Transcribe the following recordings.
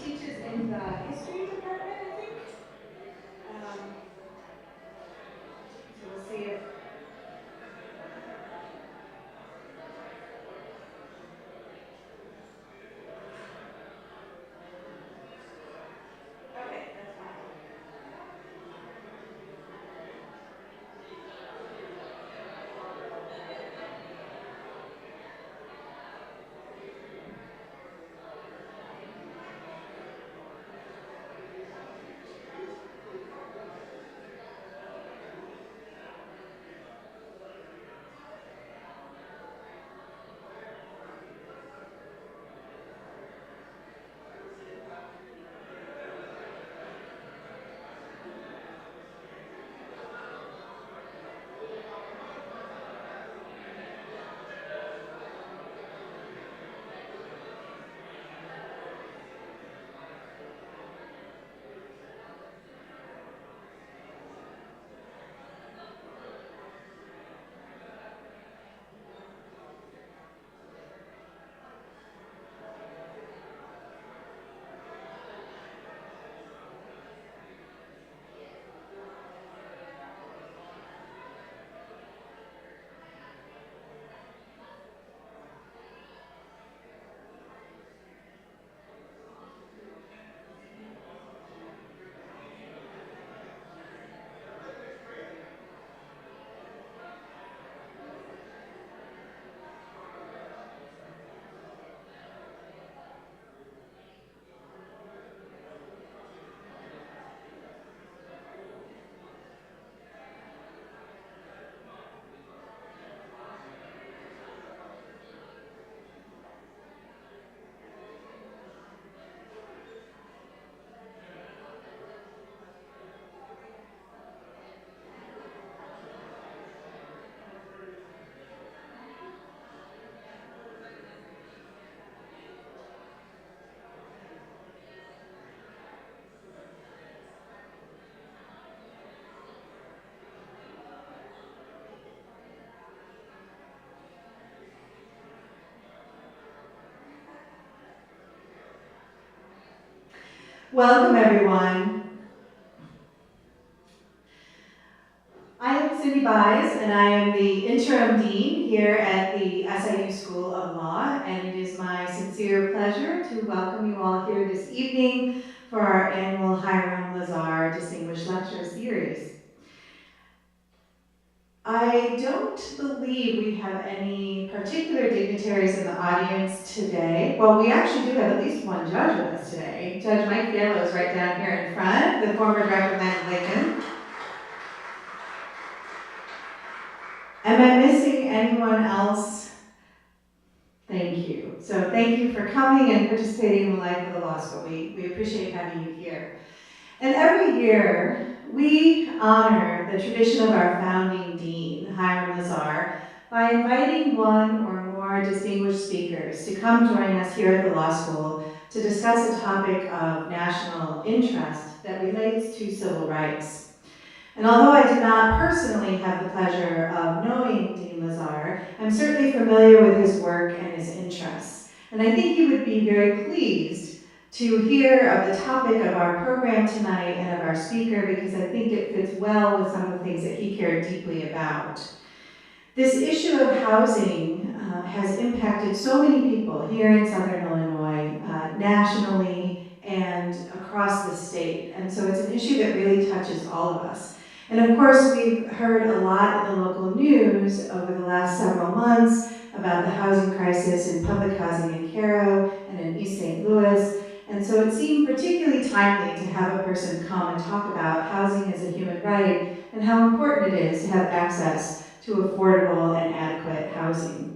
teaches in the history department, I think. So we'll see if. Okay, that's fine. Welcome, everyone. I am Cindy Buys, and I am the interim dean here at the SIU School of Law, and it is my sincere pleasure to welcome you all here this evening for our annual Hiram Lesar Distinguished Lecture Series. I don't believe we have any particular dignitaries in the audience today. Well, we actually do have at least one judge with us today. Judge Mike Fiello is right down here in front, the former director of Land of Lincoln. Am I missing anyone else? Thank you. So thank you for coming and participating in the life of the law school. We appreciate having you here. And every year, we honor the tradition of our founding dean, Hiram Lesar, by inviting one or more distinguished speakers to come join us here at the law school to discuss a topic of national interest that relates to civil rights. And although I did not personally have the pleasure of knowing Dean Lesar, I'm certainly familiar with his work and his interests. And I think you would be very pleased to hear of the topic of our program tonight and of our speaker, because I think it fits well with some of the things that he cared deeply about. This issue of housing has impacted so many people here in Southern Illinois, nationally and across the state. And so it's an issue that really touches all of us. And of course, we've heard a lot in the local news over the last several months about the housing crisis in public housing in Cairo and in East St. Louis. And so it seemed particularly timely to have a person come and talk about housing as a human right and how important it is to have access to affordable and adequate housing.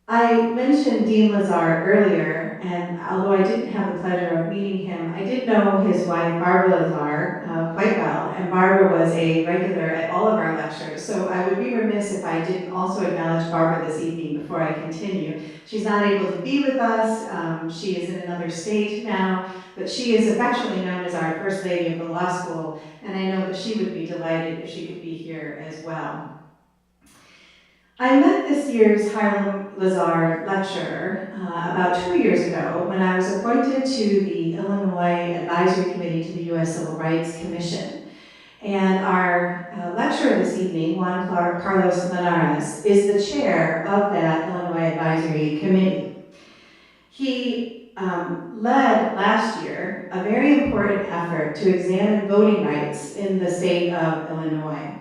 I mentioned Dean Lesar earlier, and although I didn't have the pleasure of meeting him, I did know his wife, Barbara Lesar, quite well, and Barbara was a regular at all of our lectures, so I would be remiss if I didn't also acknowledge Barbara this evening before I continue. She's not able to be with us. She is in another state now, but she is affectionately known as our First Lady of the Law School, and I know that she would be delighted if she could be here as well. I met this year's Hiram Lesar lecturer about 2 years ago when I was appointed to the Illinois Advisory Committee to the U.S. Civil Rights Commission. And our lecturer this evening, Juan Carlos Linares, is the chair of that Illinois Advisory Committee. He led last year a very important effort to examine voting rights in the state of Illinois.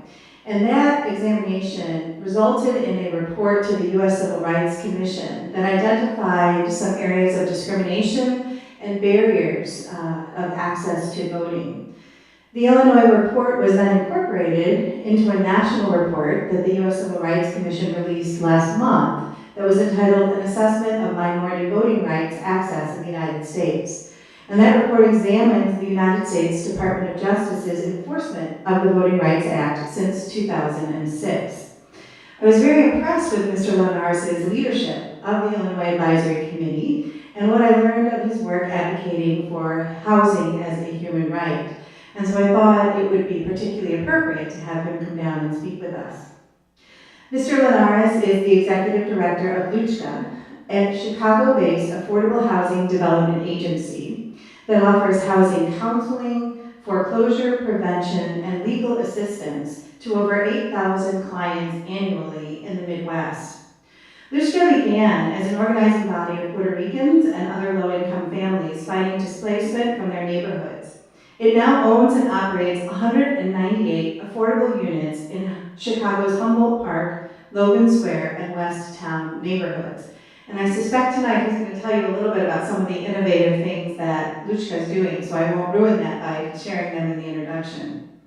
And that examination resulted in a report to the U.S. Civil Rights Commission that identified some areas of discrimination and barriers of access to voting. The Illinois report was then incorporated into a national report that the U.S. Civil Rights Commission released last month that was entitled An Assessment of Minority Voting Rights Access in the United States. And that report examines the United States Department of Justice's enforcement of the Voting Rights Act since 2006. I was very impressed with Mr. Linares' leadership of the Illinois Advisory Committee and what I learned of his work advocating for housing as a human right. And so I thought it would be particularly appropriate to have him come down and speak with us. Mr. Linares is the executive director of LUCHCA, a Chicago-based affordable housing development agency that offers housing counseling, foreclosure prevention, and legal assistance to over 8,000 clients annually in the Midwest. LUCHCA began as an organizing body of Puerto Ricans and other low-income families fighting displacement from their neighborhoods. It now owns and operates 198 affordable units in Chicago's Humboldt Park, Logan Square, and West Town neighborhoods. And I suspect tonight he's going to tell you a little bit about some of the innovative things that LUCHCA is doing, so I won't ruin that by sharing them in the introduction.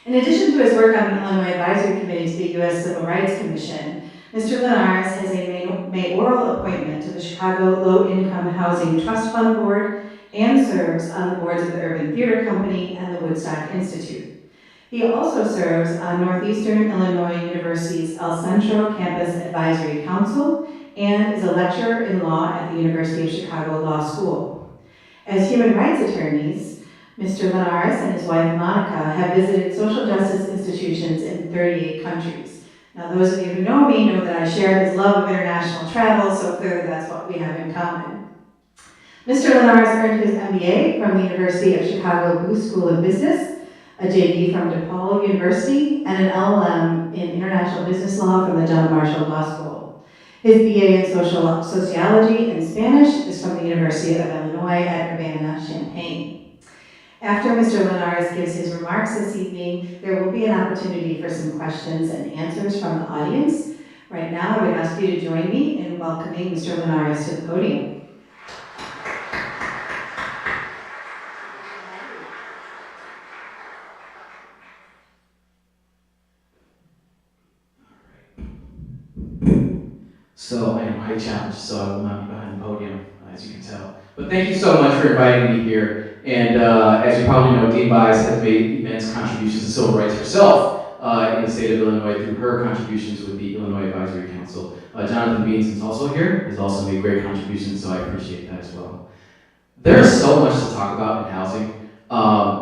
In addition to his work on the Illinois Advisory Committee to the U.S. Civil Rights Commission, Mr. Linares has a mayoral appointment to the Chicago Low Income Housing Trust Fund Board and serves on the boards of the Urban Theater Company and the Woodstock Institute. He also serves on Northeastern Illinois University's El Centro Campus Advisory Council and is a lecturer in law at the University of Chicago Law School. As human rights attorneys, Mr. Linares and his wife Monica have visited social justice institutions in 38 countries. Now, those of you who know me know that I share his love of international travel, so clearly that's what we have in common. Mr. Linares earned his MBA from the University of Chicago Booth School of Business, a JD from DePaul University, and an LLM in International Business Law from the John Marshall Law School. His BA in Sociology and Spanish is from the University of Illinois at Urbana-Champaign. After Mr. Linares gives his remarks this evening, there will be an opportunity for some questions and answers from the audience. Right now, I would ask you to join me in welcoming Mr. Linares to the podium. So I am highly challenged, so I will not be behind the podium, as you can tell. But thank you so much for inviting me here. And as you probably know, Dean Bias has made immense contributions to civil rights herself in the state of Illinois through her contributions with the Illinois Advisory Council. Jonathan Beans is also here. He's also made great contributions, so I appreciate that as well. There's so much to talk about in housing.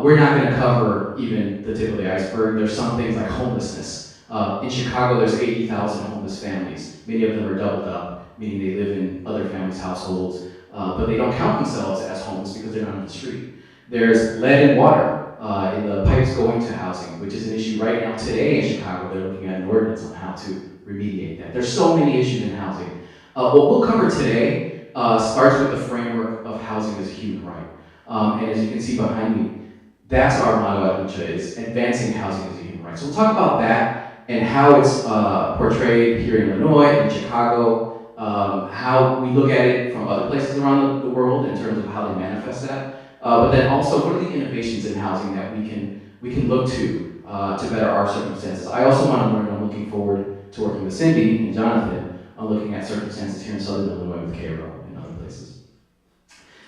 We're not going to cover even the tip of the iceberg. There's some things like homelessness. In Chicago, there's 80,000 homeless families. Many of them are doubled up, meaning they live in other families' households, but they don't count themselves as homeless because they're not on the street. There's lead in water in the pipes going to housing, which is an issue right now today in Chicago. They're looking at an ordinance on how to remediate that. There's so many issues in housing. What we'll cover today starts with the framework of housing as a human right. And as you can see behind me, that's our motto at Lucha, is advancing housing as a human right. So we'll talk about that and how it's portrayed here in Illinois, in Chicago, how we look at it from other places around the world in terms of how they manifest that. But then also, what are the innovations in housing that we can look to better our circumstances? I also want to learn, I'm looking forward to working with Cindy and Jonathan on looking at circumstances here in Southern Illinois with Cairo and other places.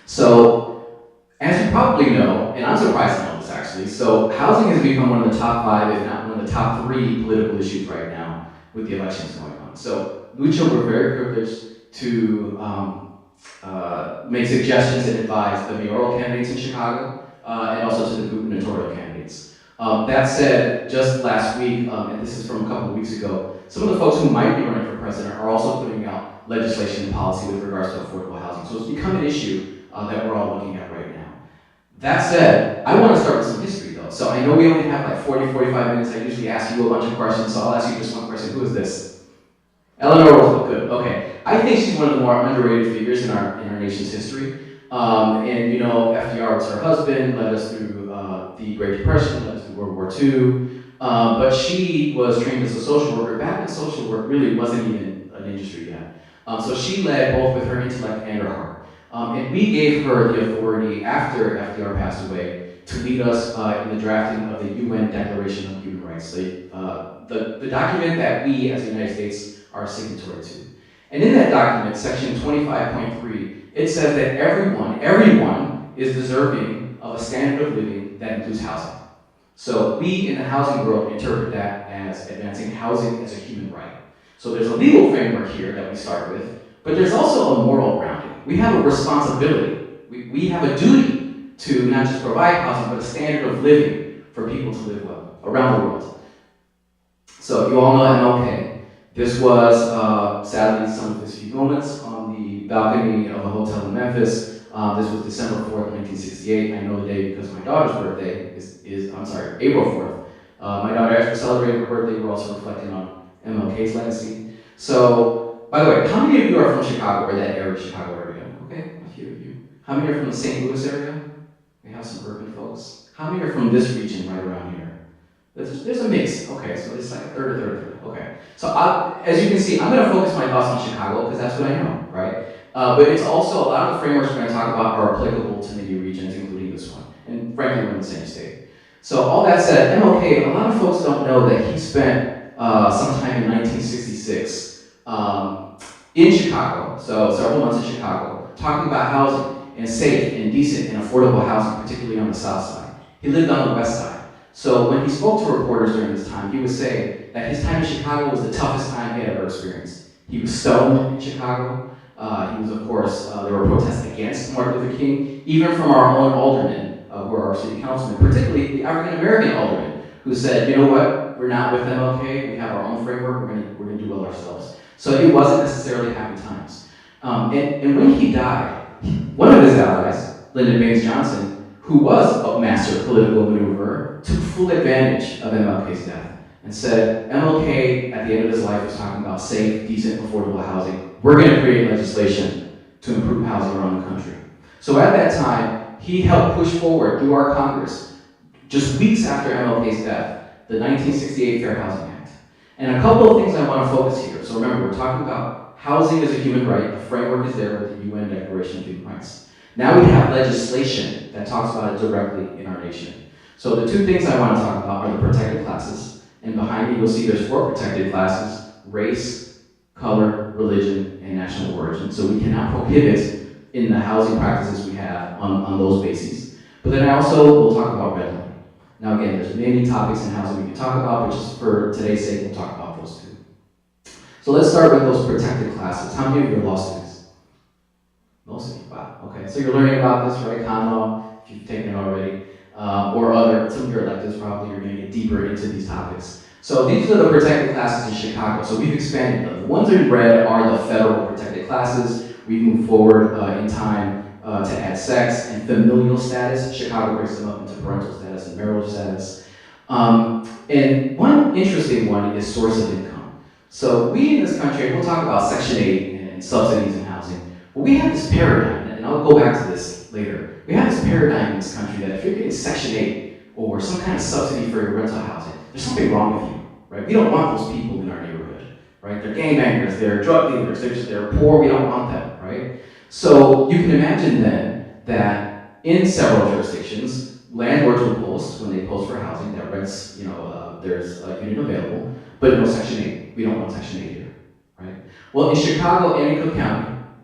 So, as you probably know, and I'm surprised to know this actually, so housing has become one of the top 5, if not one of the top 3 political issues right now with the elections going on. So, Lucha, we're very privileged to make suggestions and advise the mayoral candidates in Chicago and also to the gubernatorial candidates. That said, just last week, and this is from a couple of weeks ago, some of the folks who might be running for president are also putting out legislation and policy with regards to affordable housing. So it's become an issue that we're all looking at right now. That said, I want to start with some history though. So I know we only have like 40, 45 minutes. I usually ask you a bunch of questions, so I'll ask you just one question. Who is this? Eleanor Roosevelt, good, okay. I think she's one of the more underrated figures in our nation's history. And you know, FDR was her husband, led us through the Great Depression, led us through World War II. But she was trained as a social worker back when social work really wasn't even an industry yet. So she led both with her intellect and her heart. And we gave her the authority after FDR passed away to lead us in the drafting of the UN Declaration of Human Rights, the document that we as the United States are a signatory to. And in that document, section 25.3, it says that everyone is deserving of a standard of living that includes housing. So we in the housing world interpret that as advancing housing as a human right. So there's a legal framework here that we start with, but there's also a moral grounding. We have a responsibility. We have a duty to not just provide housing, but a standard of living for people to live well around the world. So you all know MLK. This was, sadly, some of his few moments on the balcony of a hotel in Memphis. This was December 4th, 1968. I know the day because my daughter's birthday is April 4th. My daughter, as we're celebrating her birthday, we're also reflecting on MLK's legacy. So, by the way, how many of you are from Chicago or that area, Chicago area? Okay, a few of you. How many are from the St. Louis area? We have some urban folks. How many are from this region right around here? There's a mix. Okay, so it's like a third. Okay. So as you can see, I'm going to focus my thoughts on Chicago because that's what I know, right? But it's also, a lot of the frameworks we're going to talk about are applicable to many regions, including this one. And frankly, we're in the same state. So all that said, MLK, a lot of folks don't know that he spent sometime in 1966 in Chicago, so several months in Chicago, talking about housing and safe and decent and affordable housing, particularly on the south side. He lived on the west side. So when he spoke to reporters during this time, he would say that his time in Chicago was the toughest time he had ever experienced. He was stoned in Chicago. He was, of course, there were protests against Martin Luther King, even from our own aldermen, who are our city councilmen, particularly the African-American aldermen, who said, you know what, we're not with MLK, we have our own framework, we're gonna do well ourselves. So it wasn't necessarily happy times. And when he died, one of his allies, Lyndon Baines Johnson, who was a master political maneuverer, took full advantage of MLK's death and said, MLK, at the end of his life, was talking about safe, decent, affordable housing. We're going to create legislation to improve housing around the country. So at that time, he helped push forward through our Congress, just weeks after MLK's death, the 1968 Fair Housing Act. And a couple of things I want to focus here. So remember, we're talking about housing as a human right. The framework is there with the UN Declaration of Human Rights. Now we have legislation that talks about it directly in our nation. So the two things I want to talk about are the protected classes. And behind me, you'll see there's 4 protected classes: race, color, religion, and national origin. So we cannot prohibit in the housing practices we have on those bases. But then I also will talk about red line. Now again, there's many topics in housing we can talk about, but just for today's sake, we'll talk about those two. So let's start with those protected classes. How many of you are law students? Most of you, wow, okay. So you're learning about this, right? Common law, if you've taken it already, or some of your electives probably, you're gonna get deeper into these topics. So these are the protected classes in Chicago. So we've expanded them. The ones in red are the federal protected classes. We've moved forward in time to add sex and familial status. Chicago breaks them up into parental status and marital status. And one interesting one is source of income. So we in this country, we'll talk about Section 8 and subsidies in housing, but we have this paradigm, and I'll go back to this later. We have this paradigm in this country that if you're getting Section 8 or some kind of subsidy for your rental housing, there's something wrong with you, right? We don't want those people in our neighborhood, right? They're gangbangers, they're drug dealers, they're poor, we don't want them, right? So you can imagine then that in several jurisdictions, landlords will post, when they post for housing, that rents, there's a unit available, but no Section 8. We don't want Section 8 here, right? Well, in Chicago and in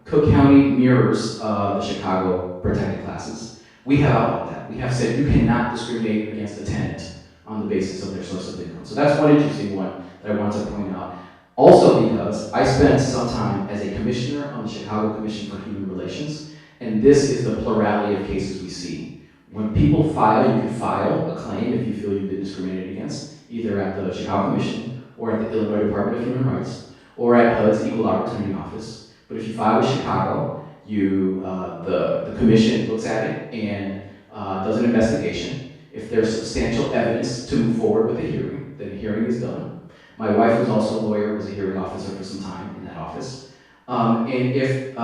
Cook County mirrors the Chicago protected classes. We have outlawed that. We have said you cannot discriminate against a tenant on the basis of their source of income. So that's one interesting one that I wanted to point out. Also because I spent some time as a commissioner on the Chicago Commission for Human Relations, and this is the plurality of cases we see. When people file, you can file a claim if you feel you've been discriminated against, either at the Chicago Commission or at the Illinois Department of Human Rights or at HUD's Equal Opportunity Office. But if you file with Chicago, the commission looks at it and does an investigation. If there's substantial evidence to move forward with a hearing, then a hearing is done. My wife, who's also a lawyer, was a hearing officer for some time in that office. And if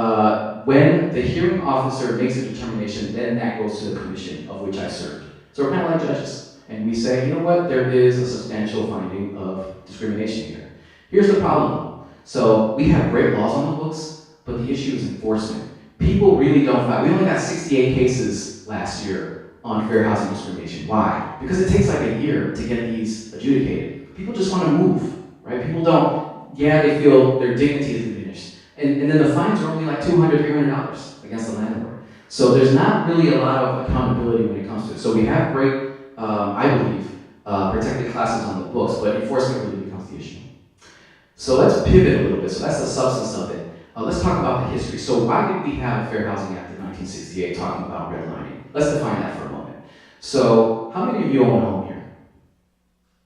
when the hearing officer makes a determination, then that goes to the commission of which I served. So we're kind of like judges, and we say, you know what, there is a substantial finding of discrimination here. Here's the problem though. So we have great laws on the books, but the issue is enforcement. People really don't file. We only got 68 cases last year on fair housing discrimination. Why? Because it takes like a year to get these adjudicated. People just want to move, right? People don't, yeah, they feel their dignity is diminished. And then the fines are only like $200, $300 against the landlord. So there's not really a lot of accountability when it comes to it. So we have great, I believe, protected classes on the books, but enforcement really becomes the issue. So let's pivot a little bit. So that's the substance of it. Let's talk about the history. So why did we have a Fair Housing Act of 1968 talking about redlining? Let's define that for a moment. So how many of you own a home here?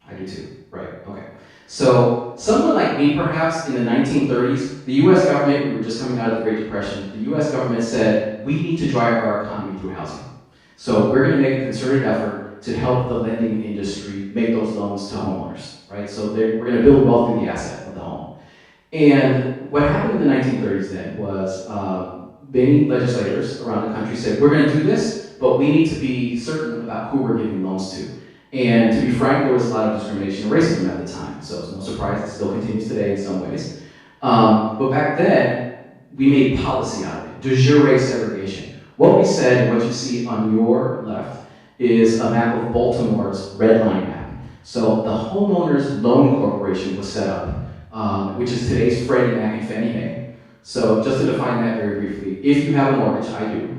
I do too, right, okay. So someone like me, perhaps in the 1930s, the US government, we were just coming out of the Great Depression, the US government said, we need to drive our economy through housing. So we're gonna make a concerted effort to help the lending industry make those loans to homeowners, right? So we're gonna build wealth through the asset of the home. And what happened in the 1930s then was many legislators around the country said, we're gonna do this, but we need to be certain about who we're giving loans to. And to be frank, there was a lot of discrimination and racism at the time, so it's no surprise it still continues today in some ways. But back then, we made policy out of it, de jure segregation. What we said, and what you see on your left, is a map of Baltimore's redlining map. So the Homeowners Loan Corporation was set up, which is today's Freddie Mac and Fannie Mae. So just to define that very briefly, if you have a mortgage, I do,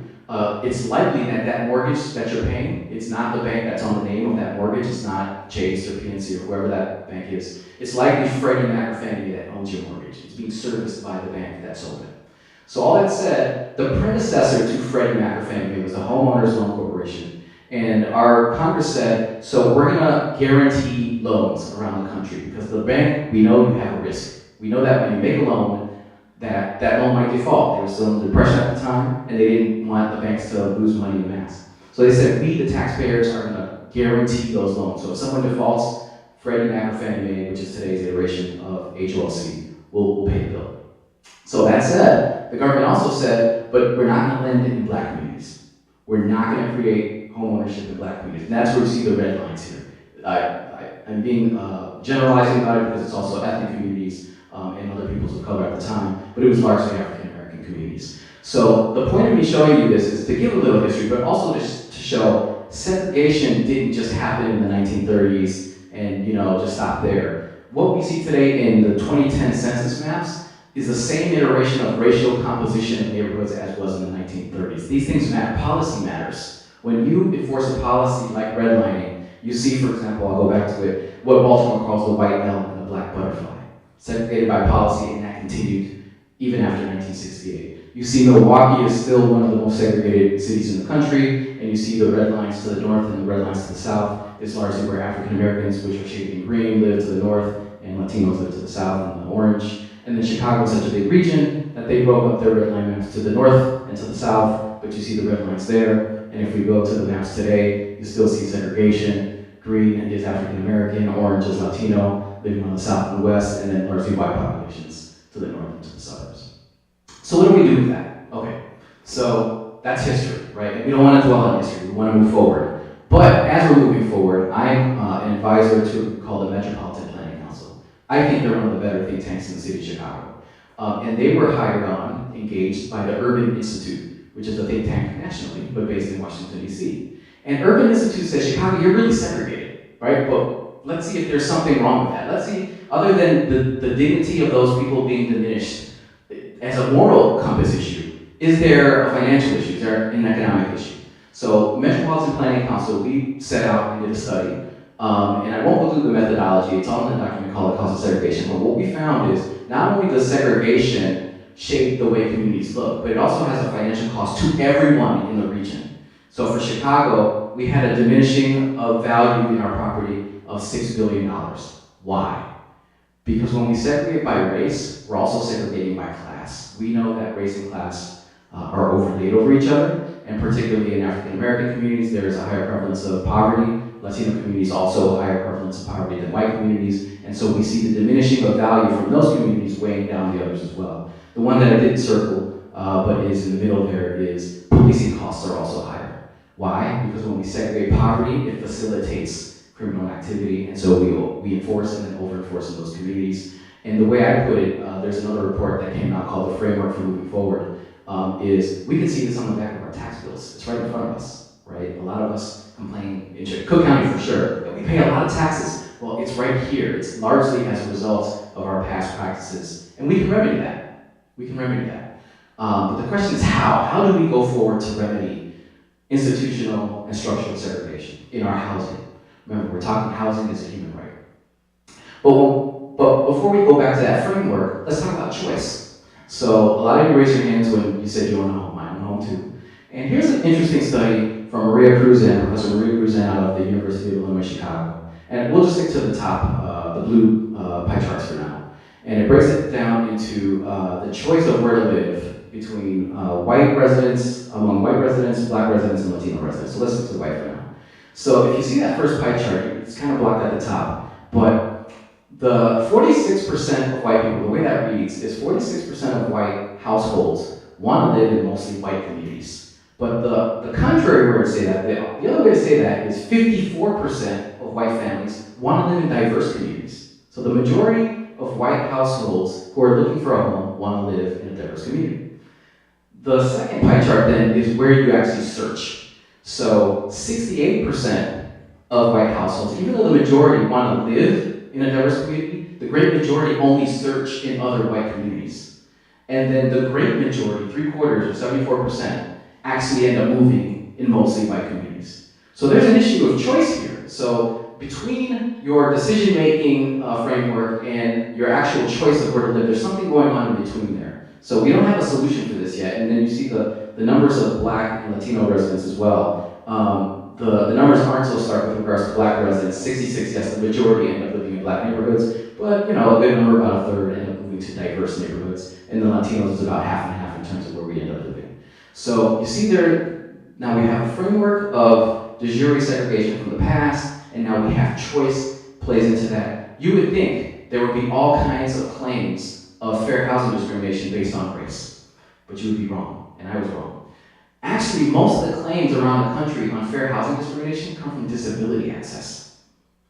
it's likely that that mortgage that you're paying, it's not the bank that's on the name of that mortgage, it's not Chase or PNC or whoever that bank is. It's likely Freddie Mac or Fannie Mae that owns your mortgage. It's being serviced by the bank that sold it. So all that said, the predecessor to Freddie Mac or Fannie Mae was the Homeowners Loan Corporation. And our Congress said, so we're gonna guarantee loans around the country because the bank, we know you have a risk. We know that when you make a loan, that loan might default. They were still in depression at the time, and they didn't want the banks to lose money in mass. So they said, we, the taxpayers, are gonna guarantee those loans. So if someone defaults, Freddie Mac or Fannie Mae, which is today's iteration of HOLC, will pay the bill. So that said, the government also said, but we're not gonna lend in black communities. We're not gonna create homeownership in black communities. And that's where you see the red lines here. I'm being generalizing about it because it's also ethnic communities and other peoples of color at the time, but it was largely African American communities. So the point of me showing you this is to give a little history, but also just to show segregation didn't just happen in the 1930s and just stop there. What we see today in the 2010 census maps is the same iteration of racial composition of neighborhoods as was in the 1930s. These things matter, policy matters. When you enforce a policy like redlining, you see, for example, I'll go back to it, what Baltimore calls the white elm and the black butterfly. Segregated by policy, and that continued even after 1968. You see Milwaukee is still one of the most segregated cities in the country, and you see the red lines to the north and the red lines to the south is largely where African Americans, which are shaded in green, live to the north, and Latinos live to the south in the orange. And then Chicago is such a big region that they broke up their red line maps to the north and to the south, but you see the red lines there. And if we go to the maps today, you still see segregation. Green is African American, orange is Latino, living on the south and west, and then largely white populations to the north and to the suburbs. So what do we do with that? Okay, so that's history, right? And we don't want to dwell on history, we want to move forward. But as we're moving forward, I'm an advisor to a group called the Metropolitan Planning Council. I think they're one of the better think tanks in the city of Chicago. And they were hired on, engaged by the Urban Institute, which is a think tank nationally, but based in Washington, D.C. And Urban Institute says, Chicago, you're really segregated, right? But let's see if there's something wrong with that. Let's see, other than the dignity of those people being diminished as a moral compass issue, is there a financial issue? Is there an economic issue? So Metropolitan Planning Council, we set out and did a study, and I won't go through the methodology, it's all in the document called The Cause of Segregation, but what we found is not only does segregation shape the way communities look, but it also has a financial cost to everyone in the region. So for Chicago, we had a diminishing of value in our property of $6 billion. Why? Because when we segregate by race, we're also segregating by class. We know that race and class are overlaid over each other, and particularly in African American communities, there is a higher prevalence of poverty. Latino communities also a higher prevalence of poverty than white communities, and so we see the diminishing of value from those communities weighing down the others as well. The one that I didn't circle, but is in the middle there, is policing costs are also higher. Why? Because when we segregate poverty, it facilitates criminal activity, and so we enforce and then over-enforce in those communities. And the way I put it, there's another report that came out called the Framework for Moving Forward, is we can see this on the back of our tax bills. It's right in front of us, right? A lot of us complain, in Cook County for sure, that we pay a lot of taxes. Well, it's right here. It's largely as a result of our past practices, and we can remedy that. We can remedy that. But the question is how? How do we go forward to remedy institutional and structural segregation in our housing? Remember, we're talking housing as a human right. But before we go back to that framework, let's talk about choice. So a lot of you raised your hands when you said you own a home. I own a home too. And here's an interesting study from Professor Maria Cruzan out of the University of Illinois, Chicago. And we'll just stick to the top, the blue pie charts for now. And it breaks it down into the choice of where to live between among white residents, black residents, and Latino residents. So let's stick to white for now. So if you see that first pie chart, it's kind of blocked at the top, but the 46% of white people, the way that reads is 46% of white households want to live in mostly white communities. But the contrary way to say that, the other way to say that is 54% of white families want to live in diverse communities. So the majority of white households who are looking for a home want to live in a diverse community. The second pie chart then is where you actually search. So 68% of white households, even though the majority want to live in a diverse community, the great majority only search in other white communities. And then the great majority, 3/4 or 74%, actually end up moving in mostly white communities. So there's an issue of choice here. So between your decision-making framework and your actual choice of where to live, there's something going on in between there. So we don't have a solution for this yet, and then you see the numbers of black and Latino residents as well. The numbers aren't so stark with regards to black residents. 66, yes, the majority end up living in black neighborhoods, but a good number, about a third, end up moving to diverse neighborhoods, and the Latinos is about half and half in terms of where we end up living. So you see there, now we have a framework of de jure segregation from the past, and now we have choice plays into that. You would think there would be all kinds of claims of fair housing discrimination based on race, but you would be wrong, and I was wrong. Actually, most of the claims around the country on fair housing discrimination come from disability access,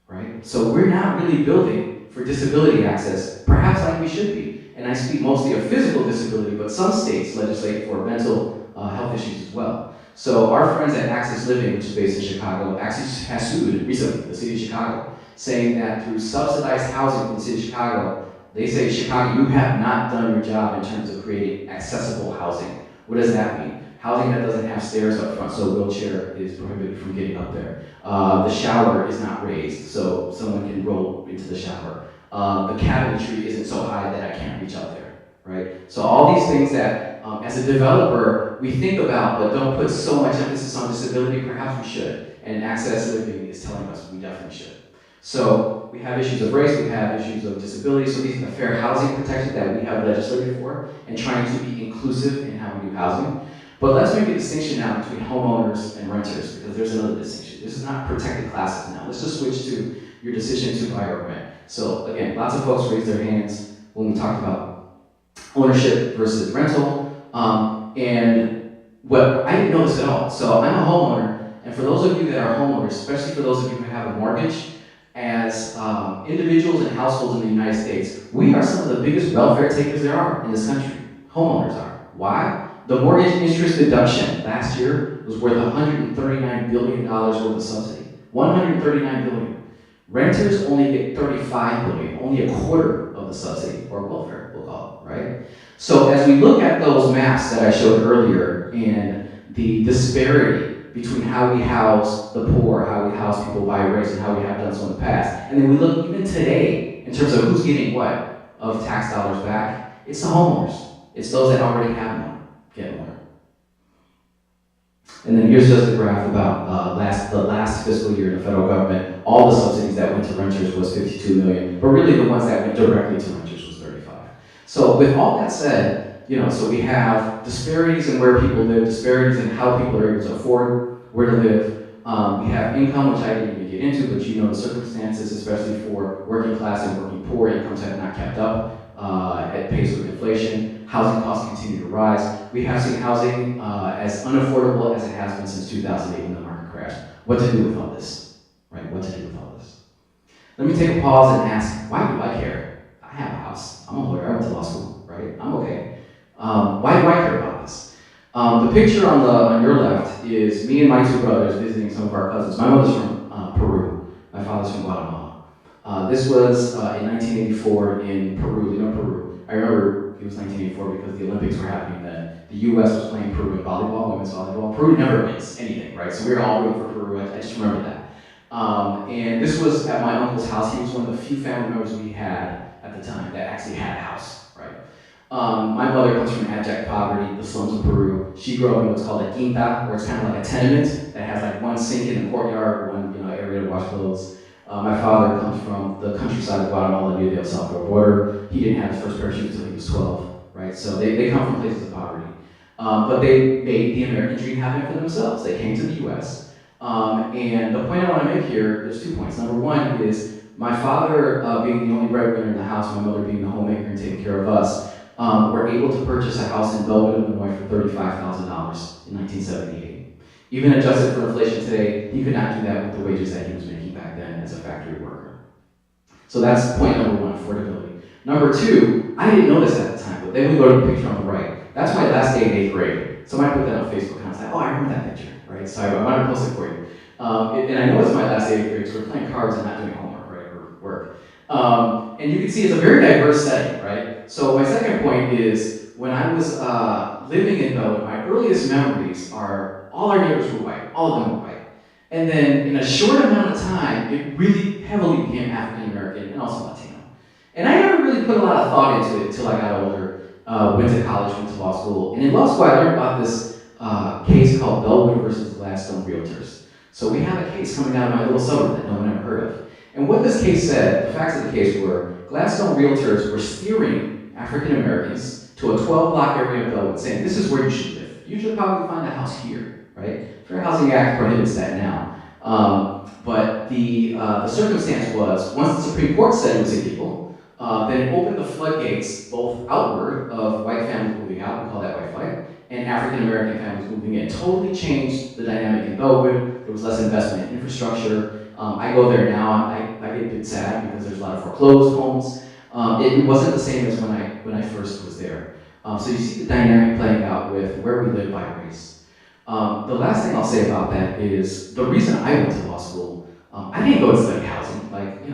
right? So we're not really building for disability access, perhaps like we should be. And I speak mostly of physical disability, but some states legislate for mental health issues as well. So our friends at Access Living, which is based in Chicago, actually has sued recently the city of Chicago, saying that through subsidized housing from the city of Chicago, they say, Chicago, you have not done your job in terms of creating accessible housing. What does that mean? Housing that doesn't have stairs up front, so a wheelchair is prohibited from getting up there. The shower is not raised, so someone can roll into the shower. The cabinetry isn't so high that I can't reach up there, right? So all these things that, as a developer, we think about, but don't put so much emphasis on disability, perhaps we should. And Access Living is telling us we definitely should. So we have issues of race, we have issues of disability, so these are the fair housing protections that we have legislated for, and trying to be inclusive in how we do housing. But let's make a distinction now between homeowners and renters, because there's another distinction. This is not protected classes now. Let's just switch to your decision to buy or rent. So again, lots of folks raised their hands when we talked about ownership versus rental. And what I didn't know this at all. So I'm a homeowner, and for those of you that are homeowners, especially for those of you who have a mortgage, as individuals and households in the United States, we are some of the biggest welfare takers there are in this country. Homeowners are. Why? The mortgage interest deduction last year was worth $139 billion worth of subsidy. $139 billion. Renters only get $35 billion, only a quarter of the subsidy, or welfare, we'll call it, right? So as we look at those maps that I showed earlier and the disparity between how we house the poor, how we house people by race, and how we have done so in the past, and then we look even today in terms of who's getting what of tax dollars back, it's the homeowners. It's those that already have more, get more. And then here's just a graph about the last fiscal year in the federal government. All the subsidies that went to renters was 52 million, but really the ones that went directly to renters was 35. So with all that said, so we have disparities in where people live, disparities in how people are able to afford where to live. We have income, which I didn't even get into, but the circumstances, especially for working class and working poor, incomes have not kept up at pace with inflation. Housing costs continue to rise. We have seen housing as unaffordable as it has been since 2008 when the market crashed. What to do with all this, right? What to do with all this? Let me take a pause and ask, why do I care? I have a house. I'm a lawyer. I went to law school, right? I'm okay. Why do I care about this? The picture on your left is me and my two brothers visiting some of our cousins. My mother's from Peru. My father's from Guatemala. This was in 1984 in Peru, Lima, Peru. I remember it was 1984 because the Olympics were happening then. The U.S. was playing Peru in volleyball, women's volleyball. Peru never wins anything, right? So we were all rooting for Peru. I just remember that. And this was at my uncle's house. He was one of the few family members we had at the time that actually had a house, right? My mother comes from abject poverty, the slums of Peru. She grew up in what's called a quinta, where it's kind of like a tenement that has like one sink in the courtyard, one area to wash clothes. My father comes from the countryside of Guatemala near the El Salvador border. He didn't have his first pair of shoes until he was 12, right? So they come from places of poverty. But they made the American dream happen for themselves. They came to the U.S. And the point I want to make here, there's 2 points. Number one is my father being the only breadwinner in the house, my mother being the homemaker and taking care of us, were able to purchase a house in Bellwood, Illinois for $35,000 in 1978. Even adjusted for inflation today, he could not do that with the wages that he was making back then as a factory worker. So that's point number one, affordability. Number two, I didn't notice at the time, but then we go to the picture on the right. That's my last day in 8th grade. Somebody put that on Facebook and I was like, oh, I remember that picture, right? So I wanted to post it for you. And I know it's my last day of 8th grade because we're playing cards and not doing homework, right, or work. And you can see it's a very diverse setting, right? So my second point is when I was living in Bellwood, my earliest memories are all our neighbors were white, all of them were white. And then in a short amount of time, it really heavily became African American and also Latino. And I never really put a lot of thought into it until I got older, went to college, went to law school. And in law school, I learned about this case called Bellwood versus Gladstone Realtors. So we have a case coming out of my little suburb that no one ever heard of. And what this case said, the facts of the case were, Gladstone Realtors were steering African Americans to a 12-block area of Bellwood, saying, this is where you should live. You should probably find a house here, right? Fair Housing Act prohibits that now. But the circumstance was, once the Supreme Court said it was illegal, then it opened the floodgates both outward of white families moving out, we call that white flight, and African American families moving in. Totally changed the dynamic in Bellwood. There was less investment in infrastructure. I go there now, I get a bit sad because there's a lot of foreclosed homes. It wasn't the same as when I first was there. So you see the dynamic playing out with where we live by race. The last thing I'll say about that is the reason I went to law school, I didn't go to study housing. Like,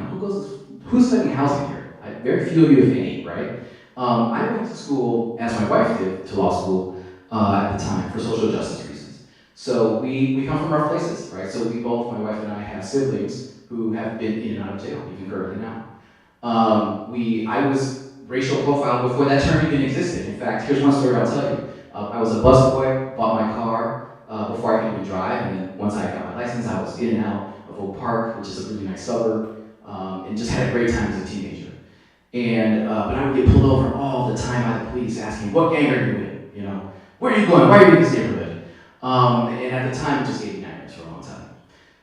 who's studying housing here? Very few of you, if any, right? I went to school, as my wife did, to law school at the time for social justice reasons. So we come from rough places, right? So we both, my wife and I, have siblings who have been in and out of jail, even currently now. I was racial profiled before that term even existed. In fact, here's one story I'll tell you. I was a busboy, bought my car before I could even drive, and then once I got my license, I was in and out of Oak Park, which is a really nice suburb, and just had a great time as a teenager. And but I would get pulled over all the time by the police asking, what gang are you in? Where are you going? Why are you in this neighborhood? And at the time, it just gave me nightmares for a long time.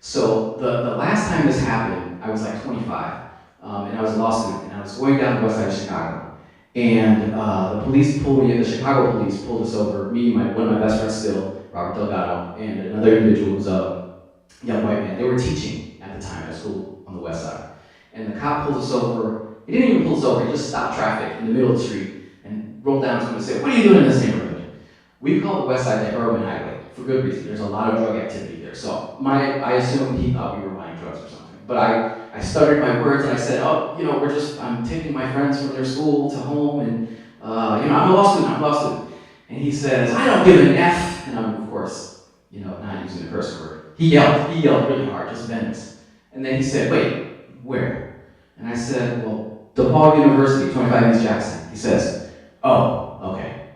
So the last time this happened, I was like 25, and I was a law student, and I was going down the west side of Chicago. And the police pulled me in, the Chicago police pulled us over, me, one of my best friends still, Robert Delgado, and another individual who was a young white man. They were teaching at the time at a school on the west side. And the cop pulls us over. He didn't even pull us over, he just stopped traffic in the middle of the street and rolled down to him and said, what are you doing in this neighborhood? We call the west side the heroin highway, for good reason. There's a lot of drug activity there. So I assumed he thought we were buying drugs or something. But I stuttered my words and I said, I'm taking my friends from their school to home, and I'm a law student. And he says, I don't give an F. And I'm, of course, not using a curse word. He yelled really hard, just venomous. And then he said, wait, where? And I said, well, DePaul University, 25 East Jackson. He says, oh, okay.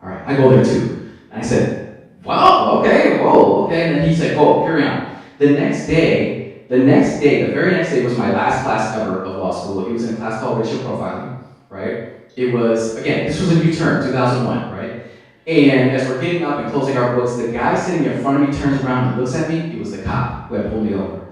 All right, I go there too. And I said, wow, okay, whoa, okay. And then he said, go, carry on. The very next day was my last class ever of law school. It was in a class called racial profiling, right? It was, again, this was a new term, 2001, right? And as we're getting up and closing our books, the guy sitting in front of me turns around and looks at me. It was the cop who had pulled me over,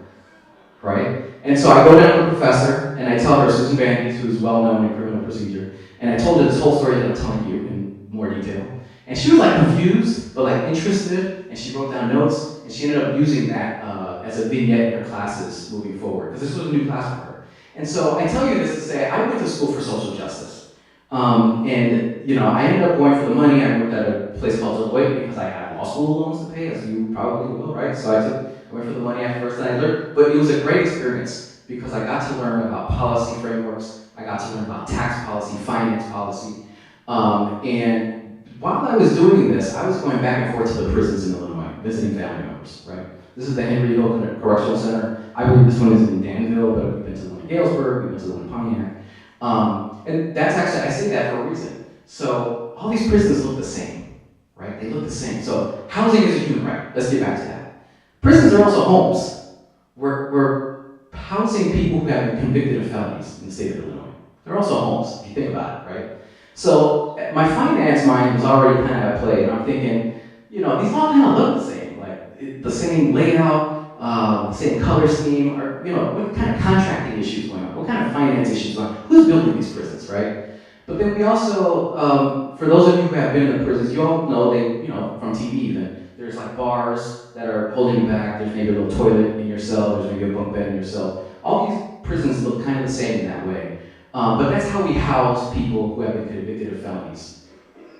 right? And so I go down to the professor, and I tell her, Susan Bandes, who's well known in criminal procedure, and I told her this whole story that I'm telling you in more detail. And she was like confused, but like interested, and she wrote down notes, and she ended up using that as a vignette in her classes moving forward, because this was a new class for her. And so I tell you this to say, I went to school for social justice. And you know, I ended up going for the money. I worked at a place called Deloitte because I had law school loans to pay, as you probably will, right? So I went for the money at first, and I learned, but it was a great experience because I got to learn about policy frameworks, I got to learn about tax policy, finance policy, and while I was doing this, I was going back and forth to the prisons in Illinois, visiting family members, right? This is the Henry Hill Correctional Center. I believe this one is in Danville, but we've been to the one in Galesburg, we've been to the one in Pontiac. And that's actually, I say that for a reason. So all these prisons look the same, right? They look the same. So housing is a human right. Let's get back to that. Prisons are also homes. We're housing people who have been convicted of felonies in the state of Illinois. They're also homes, if you think about it, right? So my finance mind was already kind of at play, and I'm thinking, you know, these all kind of look the same, like the same layout, the same color scheme, or, you know, what kind of contracting issues going on? What kind of finance issues going on? Who's building these prisons, right? But then we also, for those of you who have been in the prisons, you all know you know, from TV even, there's like bars that are holding you back, there's maybe a little toilet in your cell, there's maybe a bunk bed in your cell. All these prisons look kind of the same in that way. But that's how we house people who have been convicted of felonies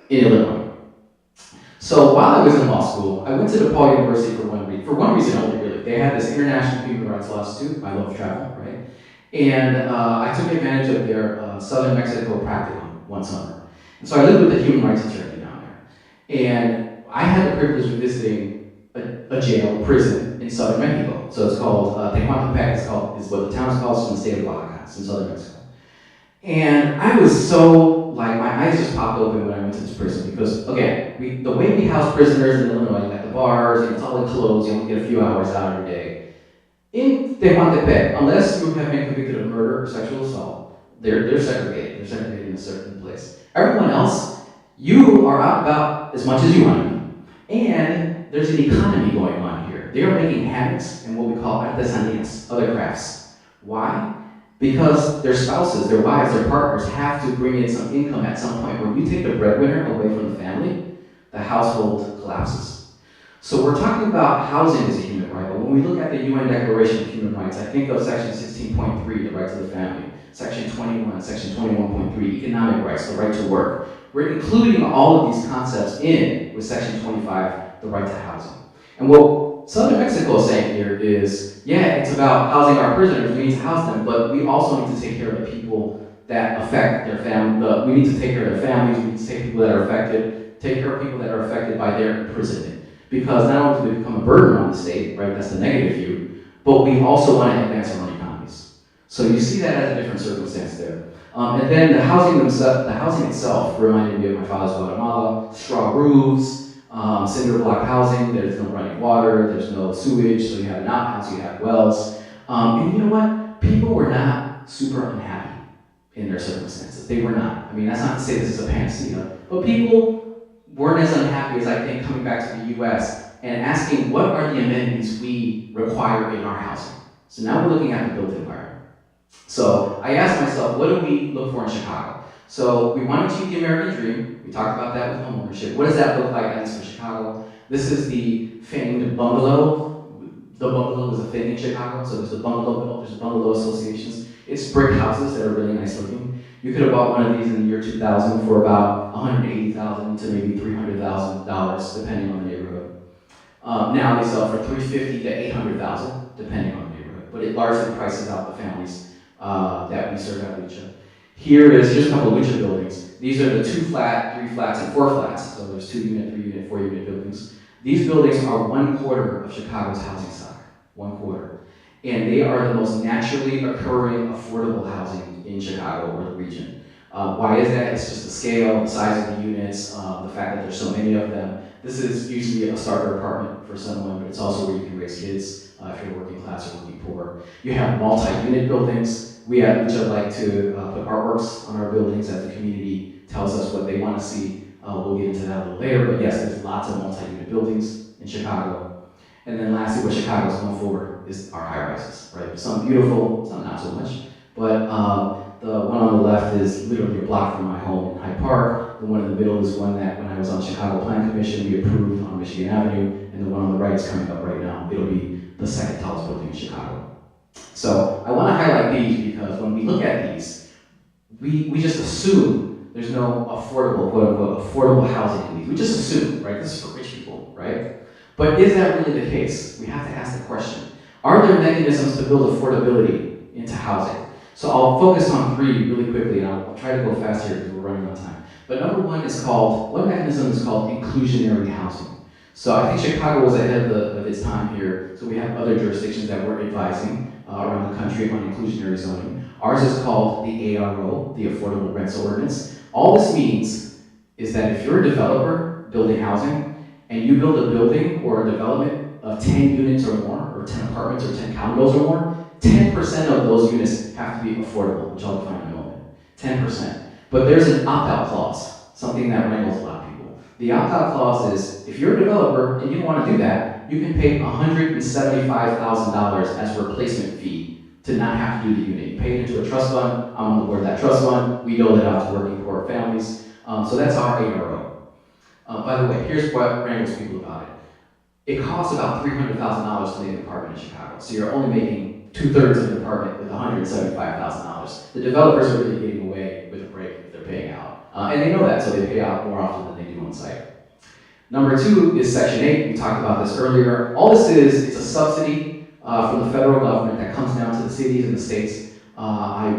in Illinois. So while I was in law school, I went to DePaul University for one reason only, really. They had this International Human Rights Law Institute. I love travel, right? And I took advantage of their Southern Mexico practicum one summer. And so I lived with a human rights attorney down there. And I had the privilege of visiting a jail, a prison in southern Mexico. So it's called Tehuantepec, is what the town is called. It's in the state of Oaxaca. It's in southern Mexico. And I was so, like, my eyes just popped open when I went to this prison because, again, the way we house prisoners in Illinois, you got the bars, it's all enclosed, you only get a few hours out of your day. In Tehuantepec, unless you have been convicted of murder or sexual assault, they're segregated. They're segregated in a certain place. Everyone else, you are out about as much as you want to be. And there's an economy going on here. They are making hammocks and what we call artesanías, other crafts. Why? Because their spouses, their wives, their partners have to bring in some income at some point. When you take the breadwinner away from the family, the household collapses. So we're talking about housing as a human right, but when we look at the UN Declaration of Human Rights, I think of section 16.3, the right to the family, section 21, section 21.3, economic rights, the right to work. We're including all of these concepts in with section 25, the right to housing. And what Southern Mexico is saying here is, yeah, it's about housing our prisoners, we need to house them, but we also need to take care of the people that affect their family. We need to take care of their families, we need to take people that are affected, take care of people that are affected by their imprisonment. Because not only do we become a burden on the state, right, that's the negative view, but we also want to advance our own economies. So you see that as a different circumstance there. And then the housing itself reminded me of my father's Guatemala, straw roofs, cinder block housing, there's no running water, there's no sewage, so you have an outhouse, you have wells. And you know what? People were not super unhappy in their circumstances. They were not. I mean, that's not to say this is a panacea, but people weren't as unhappy as I think coming back to the US and asking what are the amenities we require in our housing. So now we're looking at the built environment. So I asked myself, what do we look for in Chicago? So we want to achieve the American dream. We talked about that with homeownership. What does that look like, at least for Chicago? This is the famed bungalow. The bungalow was a thing in Chicago, so there's a bungalow, there's bungalow associations. It's brick houses that are really nice looking. You could have bought one of these in the year 2000 for about $180,000 to maybe $300,000, depending on the neighborhood. Now they sell for $350,000 to $800,000, depending on the neighborhood. But it largely prices out the families that we serve at Lucha. Here's a couple of Lucha buildings. These are the 2 flat, 3 flats, and 4 flats. So there's 2 unit, 3 unit, 4 unit buildings. These buildings are 1/4 of Chicago's housing stock. 1/4. And they are the most naturally occurring affordable housing in Chicago or the region. Why is that? It's just the scale, the size of the units, the fact that there's so many of them. This is usually a starter apartment for someone, but it's also where you can raise kids if you're working class or working poor. You have multi-unit buildings. We at Lucha like to put artworks on our buildings as the community tells us what they want to see. We'll get into that a little later, but yes, there's lots of multi-unit buildings in Chicago. And then lastly, what Chicago is known for is our high-rises, right? Some beautiful, some not so much. But the one on the left is literally a block from my home in Hyde Park. The one in the middle is one that when I was on the Chicago Plan Commission, we approved on Michigan Avenue. And the one on the right is coming up right now. It'll be the second tallest building in Chicago. So I want to highlight these because when we look at these, we just assume there's no affordable, quote unquote, affordable housing in these. We just assume, right? This is for rich people, right? But is that really the case? We have to ask the question. Are there mechanisms to build affordability into housing? So I'll focus on three really quickly, and I'll try to go fast here because we're running out of time. But number one is one mechanism is called inclusionary housing. So I think Chicago was ahead of its time here, so we have other jurisdictions that we're advising around the country on inclusionary zoning. Ours is called the ARO, the Affordable Rental Ordinance. All this means is that if you're a developer building housing, and you build a building or a development of 10 units or more, or 10 apartments or 10 condos or more, 10% of those units have to be affordable, which I'll define in a moment. 10%. But there's an opt-out clause, something that wrangles a lot of people. The opt-out clause is, if you're a developer and you don't want to do that, you can pay $175,000 as a replacement fee to not have to do the unit. You pay it into a trust fund. I'm on the board of that trust fund. We dole it out to working poor families. So that's our ARO. By the way, here's what wrangles people about it. It costs about $300,000 to make an apartment in Chicago. So you're only making 2/3 of an apartment with $175,000. The developers are really getting away with a break if they're paying out. And they know that, so they pay out more often than they do on site. Number two is Section 8. We talked about this earlier. All this is, it's a subsidy from the federal government that comes down to the cities and the states. I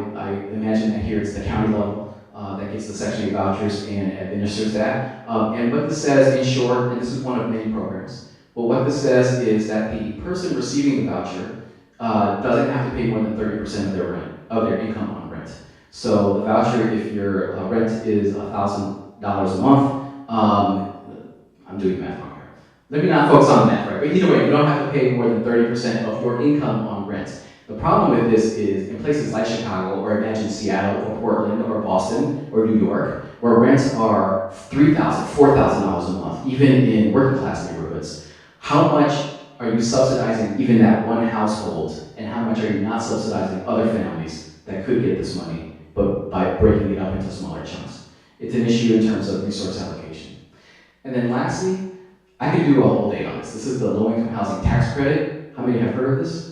imagine that here it's the county level that gets the Section 8 vouchers and administers that. And what this says, in short, and this is one of many programs, but what this says is that the person receiving the voucher doesn't have to pay more than 30% of their rent, of their income on rent. So the voucher, if your rent is $1,000 a month, I'm doing math wrong here. Let me not focus on math, right? But either way, you don't have to pay more than 30% of your income on rent. The problem with this is in places like Chicago, or imagine Seattle, or Portland, or Boston, or New York, where rents are $3,000, $4,000 a month, even in working class neighborhoods. How much are you subsidizing even that one household, and how much are you not subsidizing other families that could get this money, but by breaking it up into smaller chunks? It's an issue in terms of resource allocation. And then lastly, I could do a whole day on this. This is the low-income housing tax credit. How many have heard of this?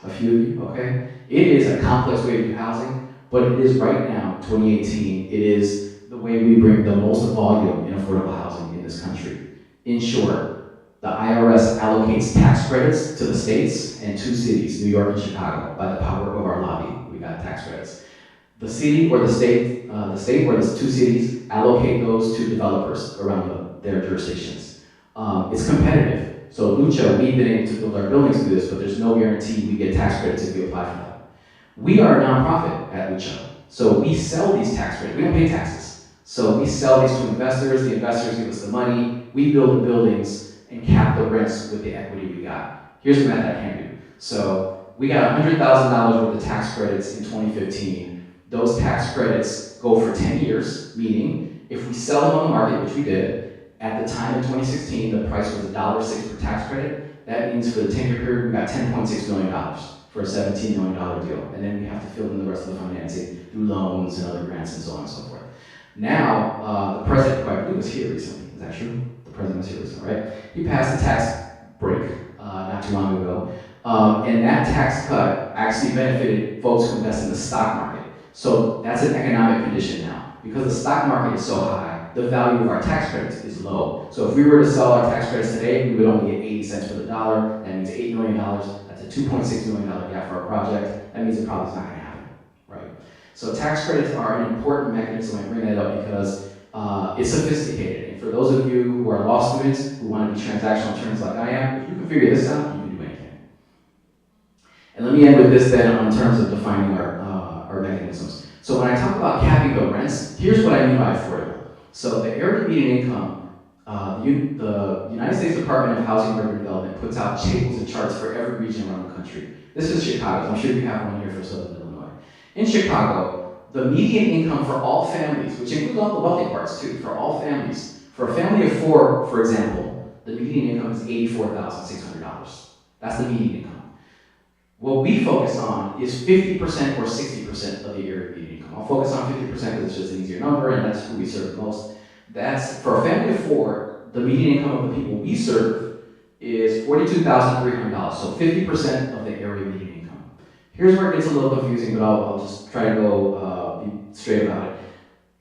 A few of you, okay? It is a complex way to do housing, but it is right now, 2018, it is the way we bring the most volume in affordable housing in this country. In short, the IRS allocates tax credits to the states and two cities, New York and Chicago, by the power of our lobby. We got tax credits. The city or the state or the two cities allocate those to developers around their jurisdictions. It's competitive. So Lucha, we've been able to build our buildings through this, but there's no guarantee we get tax credits if we apply for them. We are a nonprofit at Lucha, so we sell these tax credits. We don't pay taxes. So we sell these to investors. The investors give us the money. We build the buildings and cap the rents with the equity we got. Here's the math I can do. So we got $100,000 worth of tax credits in 2015. Those tax credits go for 10 years, meaning if we sell them on the market, which we did, at the time in 2016, the price was $1.06 per tax credit. That means for the 10-year period, we got $10.6 million for a $17 million deal. And then we have to fill in the rest of the financing through loans and other grants and so on and so forth. Now, the president, who I believe was here recently, is that true? The president was here recently, right? He passed a tax break not too long ago. And that tax cut actually benefited folks who invest in the stock market. So that's an economic condition now. Because the stock market is so high, the value of our tax credits is low. So if we were to sell our tax credits today, we would only get 80 cents for the dollar. That means $8 million. That's a $2.6 million gap for our project. That means it probably is not going to happen, right? So tax credits are an important mechanism. I bring that up because it's sophisticated. And for those of you who are law students who want to be transactional attorneys like I am, if you can figure this out, you can do anything. And let me end with this then in terms of defining our mechanisms. So when I talk about capping capping the rents, here's what I mean by affordable. So the area median income, the United States Department of Housing and Urban Development puts out tables and charts for every region around the country. This is Chicago's. I'm sure you have one here for Southern Illinois. In Chicago, the median income for all families, which includes all the wealthy parts too, for all families, for a family of 4, for example, the median income is $84,600. That's the median income. What we focus on is 50% or 60% of the area median income. I'll focus on 50% because it's just an easier number and that's who we serve the most. That's, for a family of 4, the median income of the people we serve is $42,300, so 50% of the area median income. Here's where it gets a little confusing, but I'll just try to go be straight about it.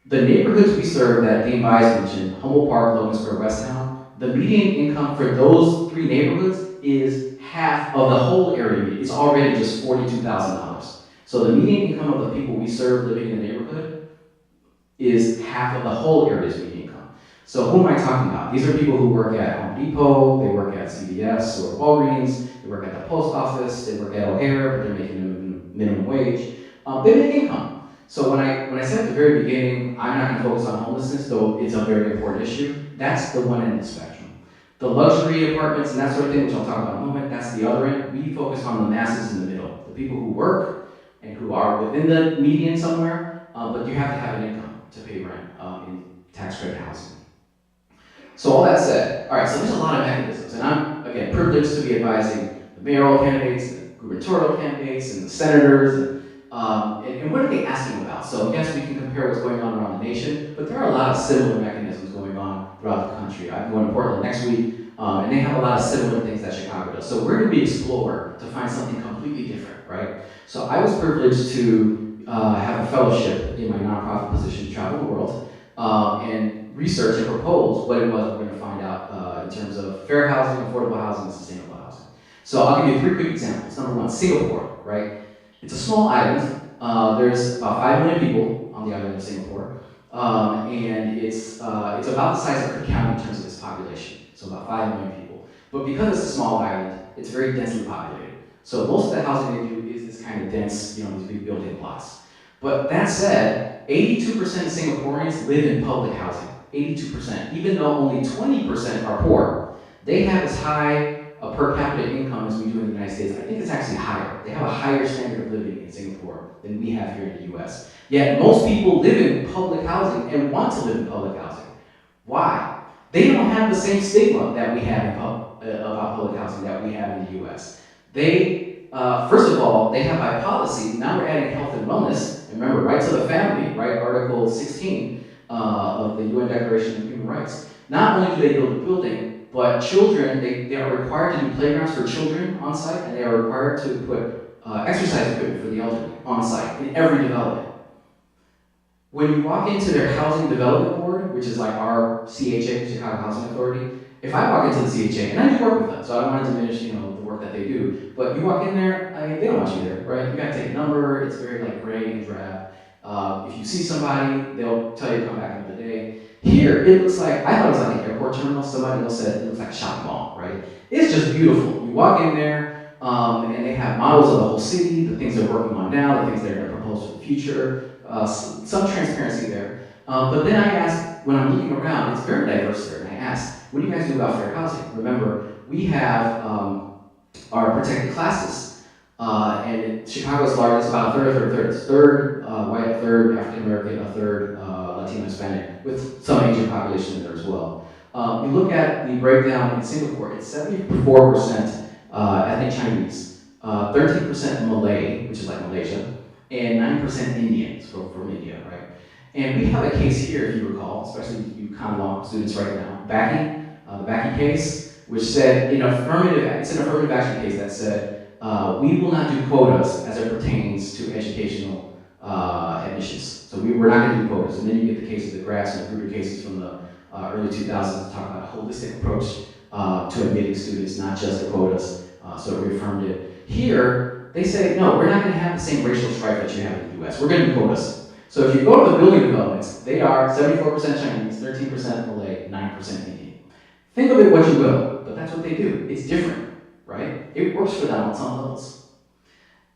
The neighborhoods we serve that Dean Bias mentioned, Humboldt Park, Logan Square, Westtown, the median income for those 3 neighborhoods is half of the whole area median. It's already just $42,000. So the median income of the people we serve living in the neighborhood is half of the whole area's median income. So who am I talking about? These are people who work at Home Depot, they work at CVS or Walgreens, they work at the post office, they work at O'Hare, but they're making minimum wage. They make income. So when I said at the very beginning, I'm not going to focus on homelessness, though it's a very important issue, that's the one end of the spectrum. The luxury apartments and that sort of thing, which I'll talk about in a moment, that's the other end. We focus on the masses in the middle, the people who work and who are within the median somewhere, but you have to have an income to pay rent in tax credit housing. So all that said, all right, so there's a lot of mechanisms, and I'm, again, privileged to be advising the mayoral candidates, the gubernatorial candidates, and the senators, and what are they asking about? So yes, we can compare what's going on around the nation, but there are a lot of similar mechanisms going on throughout the country. I'm going to Portland next week, and they have a lot of similar things that Chicago does. So where do we explore to find something completely different, right? So I was privileged to have a fellowship in my nonprofit position to travel the world and research and propose what it was we're going to find out in terms of fair housing, affordable housing, and sustainable housing. So I'll give you 3 quick examples. Number 1, Singapore, right? It's a small island. There's about 5 million people on the island of Singapore, and it's about the size of Cook County in terms of its population, so about 5 million people. But because it's a small island, it's very densely populated. So most of the housing they do is this kind of dense, these big building blocks. But that said, 82% of Singaporeans live in public housing. 82%, even though only 20% are poor. They have as high a per capita income as we do in the United States. I think it's actually higher. They have a higher standard of living in Singapore than we have here in the US. Yet most people live in public housing and want to live in public housing. Why? They don't have the same stigma that we have about public housing that we have in the US. They, first of all, they have by policy, now we're adding health and wellness, and remember, right to the family, right, Article 16 of the UN Declaration of Human Rights. Not only do they build a building, but children, they are required to do playgrounds for children on site, and they are required to put exercise equipment for the elderly on site in every development. When you walk into their Housing Development Board, which is like our CHA, Chicago Housing Authority, if I walk into the CHA, and I do work with them, so I don't want to diminish, the work that they do, but you walk in there, they don't want you there, right? You gotta take a number, it's very like gray and drab. If you see somebody, they'll tell you to come back another day. Here, it looks like, I thought it was like an airport terminal, somebody else said it looks like a shopping mall, right? It's just beautiful. You walk in there, and they have models of the whole city, the things they're working on now, the things they're gonna propose for the future, some transparency there. But then I asked, when I'm looking around, it's very diverse there, and I asked, what do you guys do about fair housing? Remember, we have our protected classes, and Chicago's largest, about a third. It's third white, a third African American, a third Latino Hispanic, with some Asian population in there as well. You look at the breakdown in Singapore, it's 74% ethnic Chinese, 13% Malay, which is like Malaysia, and 9% Indians from India, right? And we have a case here, if you recall, especially you con law students right now, the Backy case, which said, it's an affirmative action case that said, we will not do quotas as it pertains to educational admissions. So we're not going to do quotas. And then you get the case of the Grass and the Grutter cases from the early 2000s to talk about a holistic approach to admitting students, not just the quotas. So it reaffirmed it. Here, they say, no, we're not going to have the same racial strife that you have in the US. We're going to do quotas. So if you go to the building developments, they are 74% Chinese, 13% Malay, 9% Indian. Think of it what you will, but that's what they do. It's different, right? It works for them on some levels.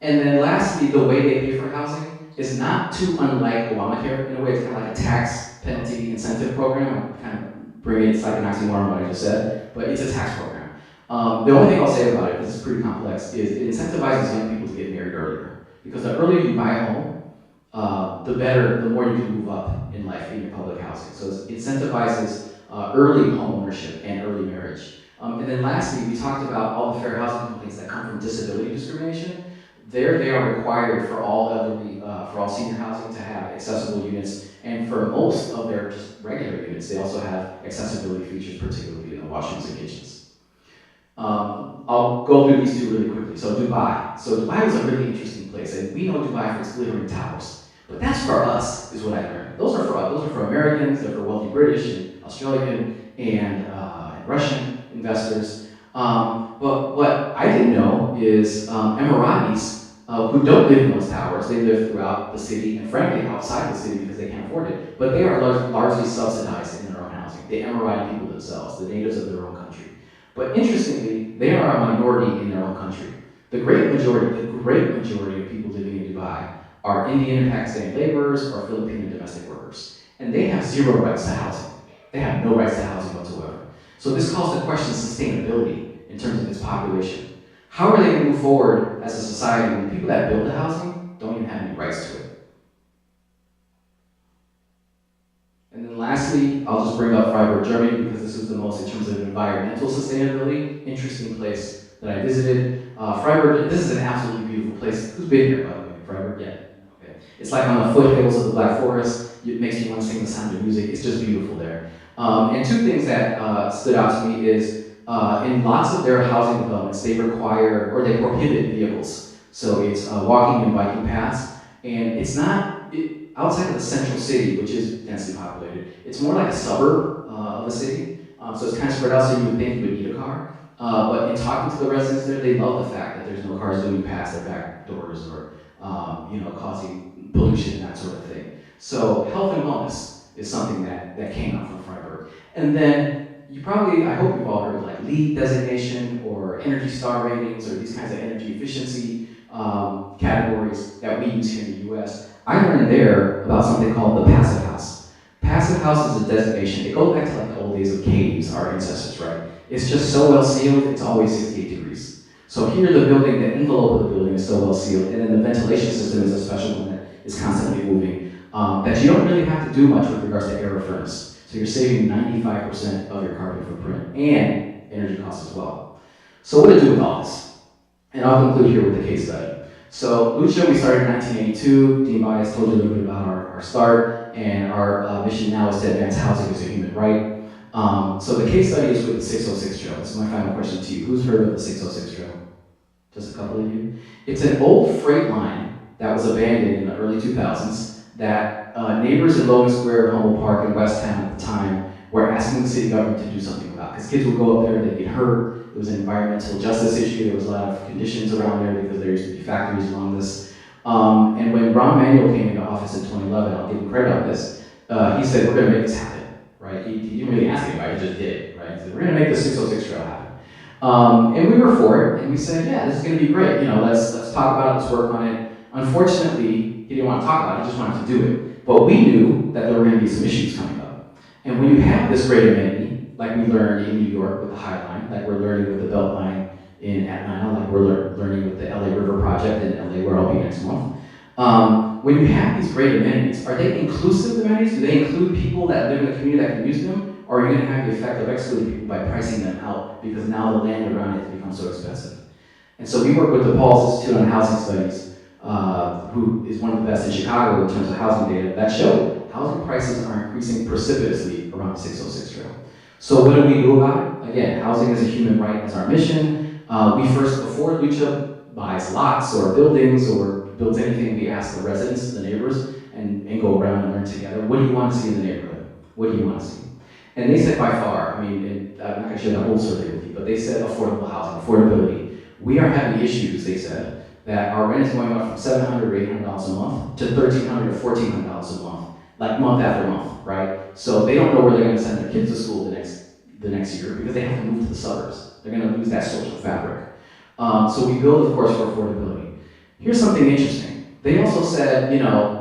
And then lastly, the way they pay for housing, is not too unlike Obamacare. In a way, it's kind of like a tax penalty incentive program. I kind of bring it, it's like an oxymoron what I just said, but it's a tax program. The only thing I'll say about it, because it's pretty complex, is it incentivizes young people to get married earlier. Because the earlier you buy a home, the more you can move up in life in your public housing. So it incentivizes early home ownership and early marriage. And then lastly, we talked about all the fair housing complaints that come from disability discrimination. There, they are required for all elderly, for all senior housing to have accessible units, and for most of their just regular units, they also have accessibility features, particularly in the washrooms and kitchens. I'll go through these two really quickly. So Dubai. So Dubai was a really interesting place, and we know Dubai for its glittering towers. But that's for us, is what I learned. Those are for us. Those are for Americans. They're for wealthy British and Australian and Russian investors. But what I didn't know is Emiratis who don't live in those towers. They live throughout the city and frankly outside the city because they can't afford it. But they are largely subsidized in their own housing. The Emirati people themselves, the natives of their own country. But interestingly, they are a minority in their own country. The great majority of people living in Dubai are Indian and Pakistani laborers or Filipino domestic workers. And they have zero rights to housing. They have no rights to housing whatsoever. So this calls to question sustainability in terms of its population. How are they going to move forward as a society when the people that build the housing don't even have any rights to it? And then lastly, I'll just bring up Freiburg, Germany, because this is the most, in terms of environmental sustainability, interesting place that I visited. Freiburg, this is an absolutely beautiful place. Who's been here, by the way? Freiburg? Yeah. Okay. It's like on the foothills of the Black Forest. It makes you want to sing the sound of music. It's just beautiful there. And two things that stood out to me is in lots of their housing developments, they require, or they prohibit vehicles. So it's walking and biking paths, and it's not outside of the central city, which is densely populated. It's more like a suburb of a city. So it's kind of spread out, so you would think you would need a car. But in talking to the residents there, they love the fact that there's no cars zooming past their back doors or causing pollution and that sort of thing. So health and wellness is something that came out from Freiburg. And then I hope you've all heard of like LEED designation or Energy Star ratings or these kinds of energy efficiency categories that we use here in the US. I learned there about something called the passive house. Passive house is a designation. It goes back to like the old days of caves, our ancestors, right? It's just so well sealed, it's always 68 degrees. So here the envelope of the building is so well sealed, and then the ventilation system is a special one that is constantly moving, that you don't really have to do much with regards to air or furnace. So you're saving 95% of your carbon footprint and energy costs as well. So what to do with all this? And I'll conclude here with the case study. So Lucha, we started in 1982. Dean Bias told you a little bit about our start, and our mission now is to advance housing as a human right. So the case study is with the 606 trail. This is my final question to you. Who's heard of the 606 trail? Just a couple of you. It's an old freight line that was abandoned in the early 2000s that neighbors in Logan Square, Humboldt Park, and West Town at the time were asking the city government to do something about. Because kids would go up there, they'd get hurt. It was an environmental justice issue. There was a lot of conditions around there because there used to be factories along this. And when Ron Manuel came into office in 2011, I'll give him credit on this, he said, we're going to make this happen, right? He didn't really ask anybody, he just did it, right? He said, we're going to make the 606 trail happen. And we were for it, and we said, yeah, this is going to be great. Let's talk about it, let's work on it. Unfortunately, he didn't want to talk about it, he just wanted to do it. But we knew that there were going to be some issues coming up. And when you have this great amenity, like we learned in New York with the High Line, like we're learning with the Belt Line in Atlanta, like we're learning with the LA River Project in LA, where I'll be next month. When you have these great amenities, are they inclusive amenities? Do they include people that live in the community that can use them? Or are you going to have the effect of excluding people by pricing them out because now the land around it has become so expensive? And so we work with the Paul's Institute on Housing Studies, who is one of the best in Chicago in terms of housing data, that showed housing prices are increasing precipitously around the 606 trail. So what do we do about it? Again, housing is a human right is our mission. Before Lucha buys lots or buildings or builds anything, we ask the residents, the neighbors, and go around and learn together. What do you want to see in the neighborhood? What do you want to see? And they said by far, I'm not going to share the whole survey with you, but they said affordable housing, affordability. We are having issues, they said, that our rent is going up from $700 or $800 a month to $1,300 or $1,400 a month, like month after month, right? So they don't know where they're going to send their kids to school the next year because they have to move to the suburbs. They're going to lose that social fabric. So we build, of course, for affordability. Here's something interesting. They also said,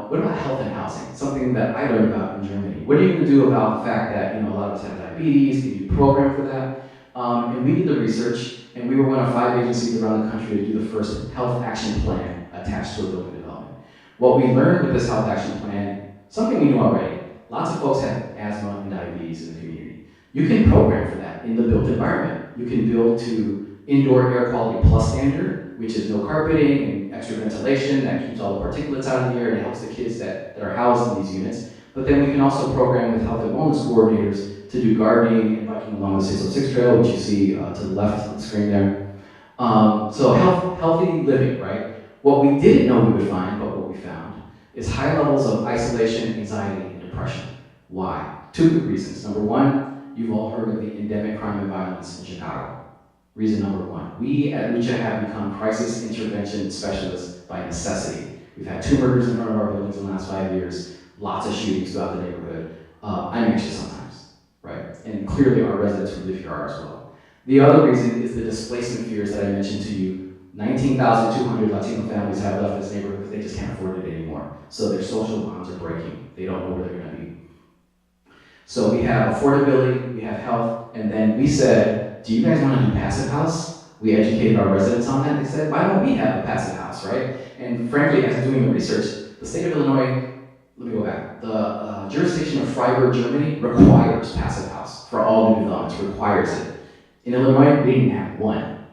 what about health and housing? Something that I learned about in Germany. What are you going to do about the fact that, a lot of us have diabetes? Can you program for that? And we did the research, and we were one of 5 agencies around the country to do the first health action plan attached to a building development. What we learned with this health action plan, something we knew already, lots of folks have asthma and diabetes in the community. You can program for that in the built environment. You can build to indoor air quality plus standard, which is no carpeting and extra ventilation that keeps all the particulates out of the air and it helps the kids that are housed in these units. But then we can also program with health and wellness coordinators to do gardening and biking along the 606 trail, which you see to the left of the screen there. So healthy living, right? What we didn't know we would find, but what we found, is high levels of isolation, anxiety, and depression. Why? 2 good reasons. Number one, you've all heard of the endemic crime and violence in Chicago. Reason number one, we at Lucha have become crisis intervention specialists by necessity. We've had 2 murders in front of our buildings in the last 5 years, lots of shootings throughout the neighborhood. I'm anxious sometimes, right? And clearly our residents who live here are as well. The other reason is the displacement fears that I mentioned to you. 19,200 Latino families have left this neighborhood because they just can't afford it anymore. So their social bonds are breaking. They don't know where they're gonna be. So we have affordability, we have health, and then we said, do you guys want to do passive house? We educated our residents on that. They said, why don't we have a passive house, right? And frankly, as doing the research, the state of Illinois, let me go back. The jurisdiction of Freiburg, Germany requires passive house for all new developments, requires it. In Illinois, we didn't have one.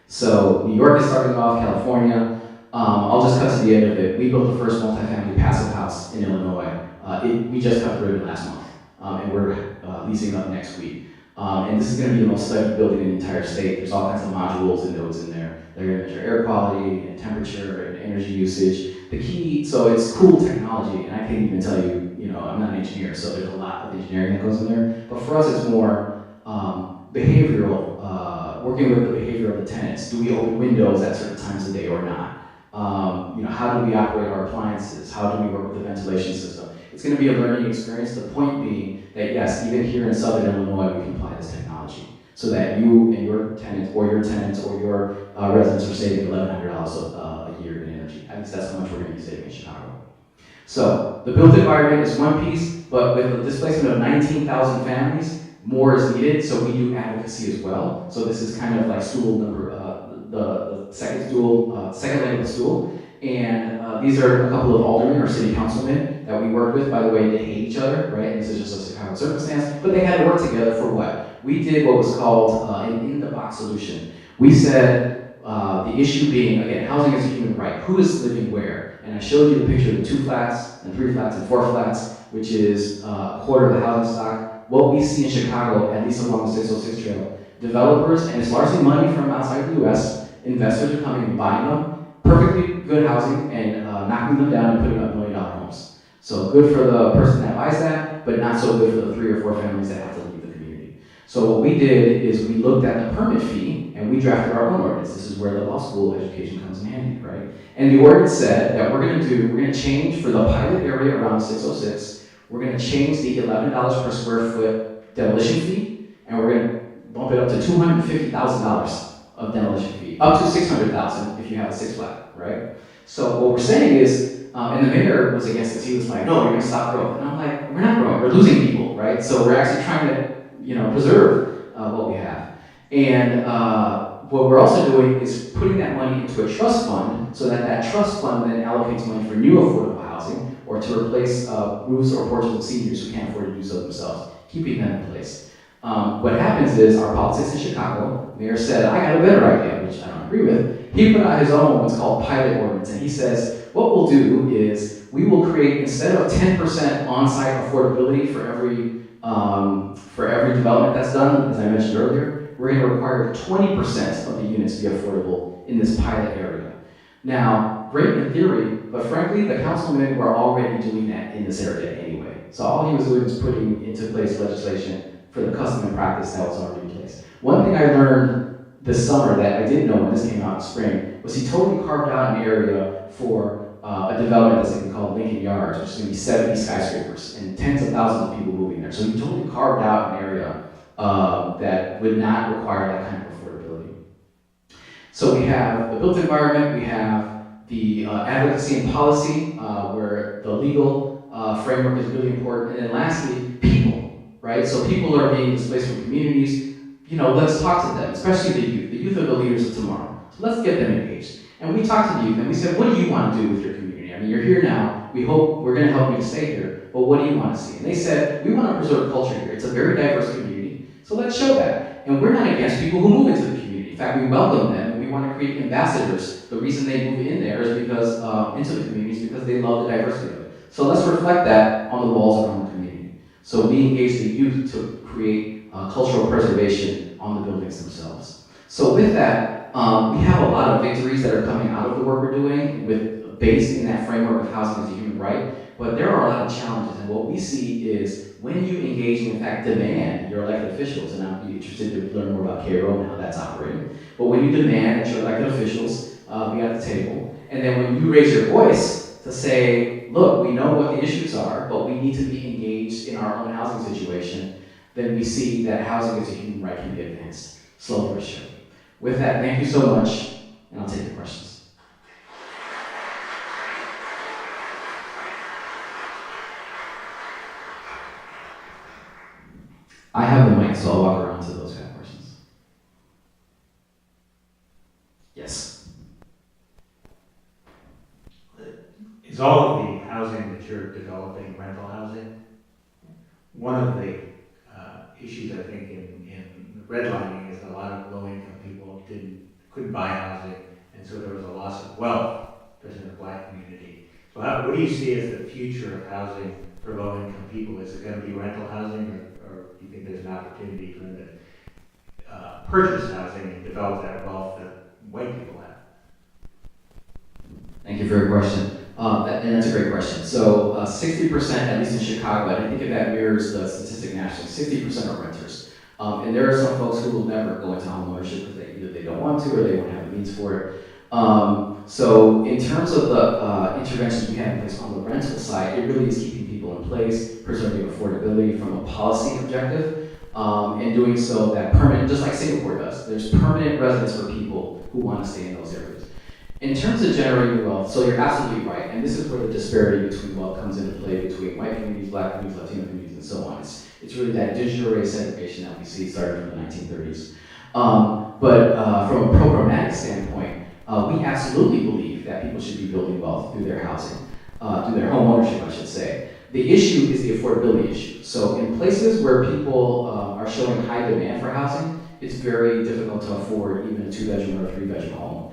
So New York is starting off, California. I'll just cut to the end of it. We built the first multifamily passive house in Illinois. We just cut the ribbon last month, and we're leasing up next week. And this is going to be the most studied building in the entire state. There's all kinds of modules and nodes in there. They're going to measure air quality and temperature and energy usage. The key, so it's cool technology, and I can't even tell you, I'm not an engineer, so there's a lot of engineering that goes in there. But for us, it's more behavioral, working with the behavior of the tenants. Do we open windows at certain times of the day or not? How do we operate our appliances? How do we work with the ventilation system? It's going to be a learning experience. The point being that yes, even here in Southern Illinois, we can apply this technology so that you and your tenants or your residents are saving $1,100 a year in energy. At least that's how much we're going to be saving in Chicago. So the built environment is one piece, but with the displacement of 19,000 families, more is needed. So we do advocacy as well. So this is kind of like stool number, the second leg of the stool. And these are a couple of aldermen or city councilmen that we worked with. By the way, they hate each other, right? And this is just a Chicago circumstance, but they had to work together for what? We did what was called an in-the-box solution. We said the issue being, again, housing is a human right. Who is living where? And I showed you the picture of the 2 flats and 3 flats and 4 flats, which is a quarter of the housing stock. What we see in Chicago, at least along the 606 trail, developers, and it's largely money from outside the US, investors are coming and buying them, perfectly good housing and knocking them down and putting up $1 million homes. So good for the person that buys that, but not so good for the 3 or 4 families that have to leave the community. So what we did is we looked at the permit fee and we drafted our own ordinance. This is where the law school education comes in handy, right? And the ordinance said that we're going to change for the pilot area around 606, we're going to change the $11 per square foot demolition fee, and we're going to bump it up to $250,000 of demolition fee, up to $600,000 if you have a 6 flat, right? So what we're saying is, and the mayor was against this. He was like, "No, you're going to stop growth." And I'm like, "We're not growing. We're losing people, right? So we're actually trying to, preserve what we have." And what we're also doing is putting that money into a trust fund, so that trust fund then allocates money for new affordable housing or to replace roofs or porches of seniors who can't afford to do so themselves, keeping them in place. What happens is our politics in Chicago, the mayor said, "I got a better idea," which I don't agree with. He put out his own what's called pilot ordinance, and he says, what we'll do is we will create, instead of 10% on-site affordability for every development that's done, as I mentioned earlier, we're going to require 20% of the units to be affordable in this pilot area. Now, great in theory, but frankly, the councilmen were already doing that in this area anyway. So all he was doing was putting into place legislation for the custom and practice that was already in place. One thing I learned this summer that I didn't know when this came out in spring was he totally carved out an area for a development that's going to be called Lincoln Yards, which is going to be 70 skyscrapers and tens of thousands of people moving there. So he totally carved out an area that would not require that kind of affordability. So we have the built environment, we have the advocacy and policy, where the legal framework is really important. And then lastly, people, right? So people are being displaced from communities. Let's talk to them, especially the youth. The youth are the leaders of tomorrow. So let's get them engaged. And we talked to the youth and we said, what do you want to do with your community? I mean, you're here now. We hope we're going to help you to stay here, but what do you want to see? And they said, we want to preserve culture here. It's a very diverse community, so let's show that. And we're not against people who move into the community. In fact, we welcome them and we want to create ambassadors. The reason they move in there is because into the communities because they love the diversity of it. So let's reflect that on the walls around the community. So we engage the youth to create cultural preservation on the buildings themselves. So with that, we have a lot of victories that are coming out of the work we're doing based in that framework of housing as a human right, but there are a lot of challenges, and what we see is when you engage and in fact demand your elected officials, and I'd be interested to learn more about KRO and how that's operating, but when you demand that your elected officials be at the table, and then when you raise your voice to say, look, we know what the issues are, but we need to be engaged in our own housing situation, then we see that housing as a human right can be advanced, slowly but surely. With that, thank you so much, and I'll take your questions. I have the mic, so I'll walk around to those kind of questions. Yes. Is all of the housing that you're developing rental housing? One of the issues I think in redlining is a lot of low-income people couldn't buy housing, and so there was a loss of wealth, especially in the Black community. So what do you see as the future of housing for low-income people? Is it going to be rental housing, or do you think there's an opportunity for them to purchase housing and develop that wealth that white people have? Thank you for your question. And that's a great question. So 60%, at least in Chicago, and I think if that mirrors the statistic nationally, 60% are renters. And there are some folks who will never go into home ownership because either they don't want to or they won't have the means for it. So in terms of the interventions we have in place on the rental side, it really is keeping people in place, preserving affordability from a policy objective, and doing so that permanent, just like Singapore does, there's permanent residence for people who want to stay in those areas. In terms of generating wealth, so you're absolutely right, and this is where the disparity between wealth comes into play between white communities, Black communities, Latino communities, and so on. It's really that de jure segregation that we see starting from the 1930s. But from a programmatic standpoint, we absolutely believe that people should be building wealth through their housing, through their home ownership, I should say. The issue is the affordability issue. So in places where people are showing high demand for housing, it's very difficult to afford even a 2-bedroom or a 3-bedroom home.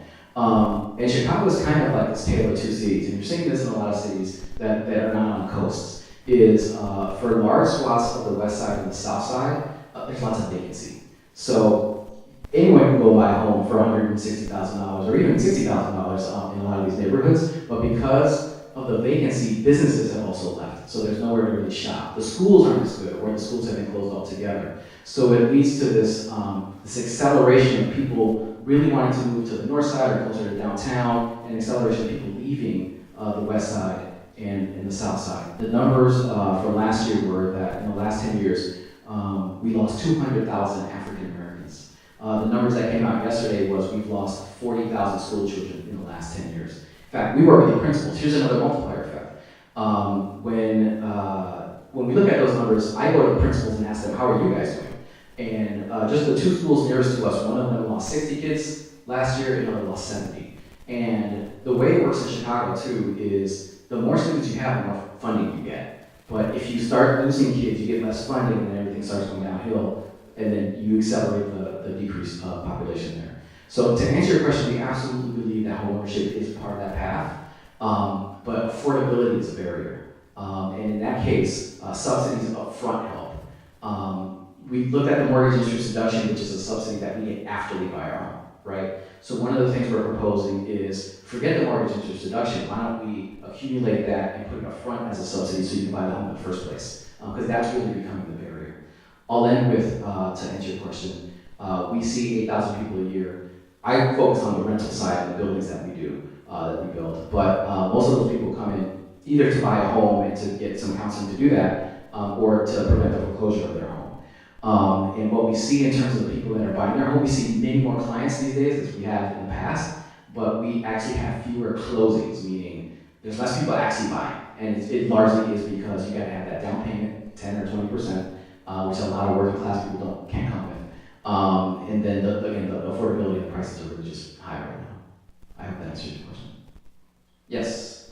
And Chicago is kind of like this tale of two cities, and you're seeing this in a lot of cities that are not on coasts, is for large swaths of the west side and the south side, there's lots of vacancy. So anyone can go buy a home for $160,000 or even $60,000 in a lot of these neighborhoods, but because of the vacancy, businesses have also left, so there's nowhere to really shop. The schools aren't as good, or the schools have been closed altogether. So it leads to this acceleration of people really wanting to move to the north side or closer to downtown, and acceleration of people leaving the west side and the south side. The numbers from last year were that in the last 10 years, we lost 200,000 African Americans. The numbers that came out yesterday was we've lost 40,000 school children in the last 10 years. In fact, we work with the principals. Here's another multiplier effect. When we look at those numbers, I go to the principals and ask them, how are you guys doing? And just the two schools nearest to us, one of them lost 60 kids last year, and another lost 70. And the way it works in Chicago too is the more students you have, the more funding you get. But if you start losing kids, you get less funding, and then everything starts going downhill, and then you accelerate the decrease of population there. So to answer your question, we absolutely believe that homeownership is part of that path, but affordability is a barrier. And in that case, subsidies up front help. We looked at the mortgage interest deduction, which is a subsidy that we get after we buy our home, right? So one of the things we're proposing is forget the mortgage interest deduction. Why don't we accumulate that and put it up front as a subsidy so you can buy the home in the first place? Because that's really becoming the barrier. I'll end with, to answer your question, we see 8,000 people a year. I focus on the rental side of the buildings that we do, that we build, but most of those people come in either to buy a home and to get some counseling to do that, or to prevent the foreclosure of their home. And what we see in terms of the people that are buying their home, we see many more clients these days as we have in the past, but we actually have fewer closings, meaning there's less people actually buying. And it largely is because you got to have that down payment, 10 or 20%, which a lot of working class people can't come with. And then again, the affordability and the prices are really just high right now. I hope that answers your question. Yes.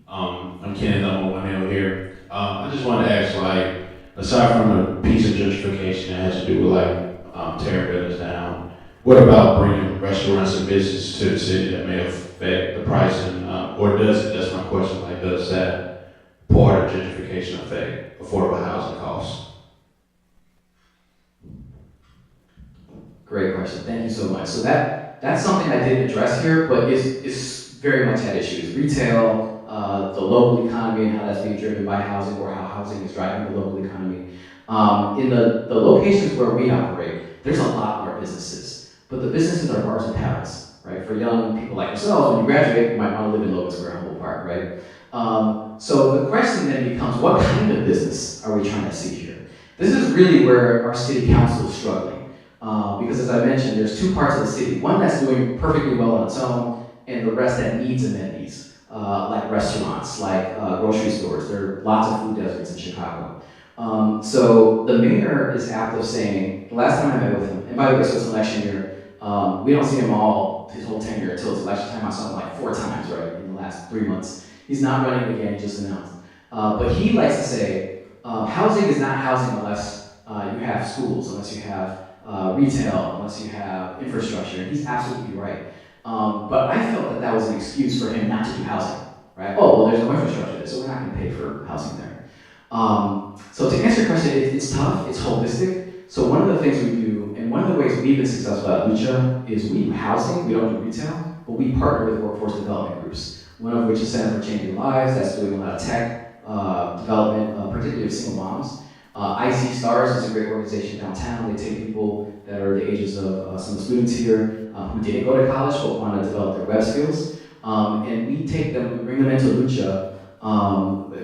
I'm Kenneth. I'm a 1L here. I just wanted to ask, like, aside from the piece of gentrification that has to do with like tearing buildings down, what about bringing restaurants and businesses to the city that may affect the pricing, or does it? That's my question. Like, does that part of gentrification affect affordable housing costs? Great question. Thank you so much. So that's something I didn't address here, but is very much at issue. Is retail, the local economy, and how that's being driven by housing, or how housing is driving the local economy. In the locations where we operate, there's a lot more businesses, but the businesses are largely patterns, right? For young people like yourselves, when you graduate, you might want to live in Logan Square, Humboldt Park, right? So the question then becomes, what kind of business are we trying to see here? This is really where our city council is struggling. Because as I mentioned, there's two parts of the city. One that's doing perfectly well on its own, and the rest that needs amenities, like restaurants, like grocery stores. There are lots of food deserts in Chicago. So the mayor is apt of saying, the last time I met with him, and by the way, so it's election year, we don't see him his whole tenure until it's election time. I saw him like 4 times, right, in the last 3 months. He's not running again, he just announced. But he likes to say, housing is not housing unless you have schools, unless you have retail, unless you have infrastructure, and he's absolutely right. But I felt that was an excuse for him not to do housing, right? Oh, well, there's no infrastructure there, so we're not going to pay for housing there. So to answer your question, it's tough, it's holistic. So one of the things we do, and one of the ways we've been successful at Lucha, is we do housing, we don't do retail, but we partner with workforce development groups, one of which is Center for Changing Lives, that's doing a lot of tech development, particularly of single moms. IC Stars is a great organization downtown. They take people that are the ages of some of the students here who didn't go to college but want to develop their web skills. And we bring them into Lucha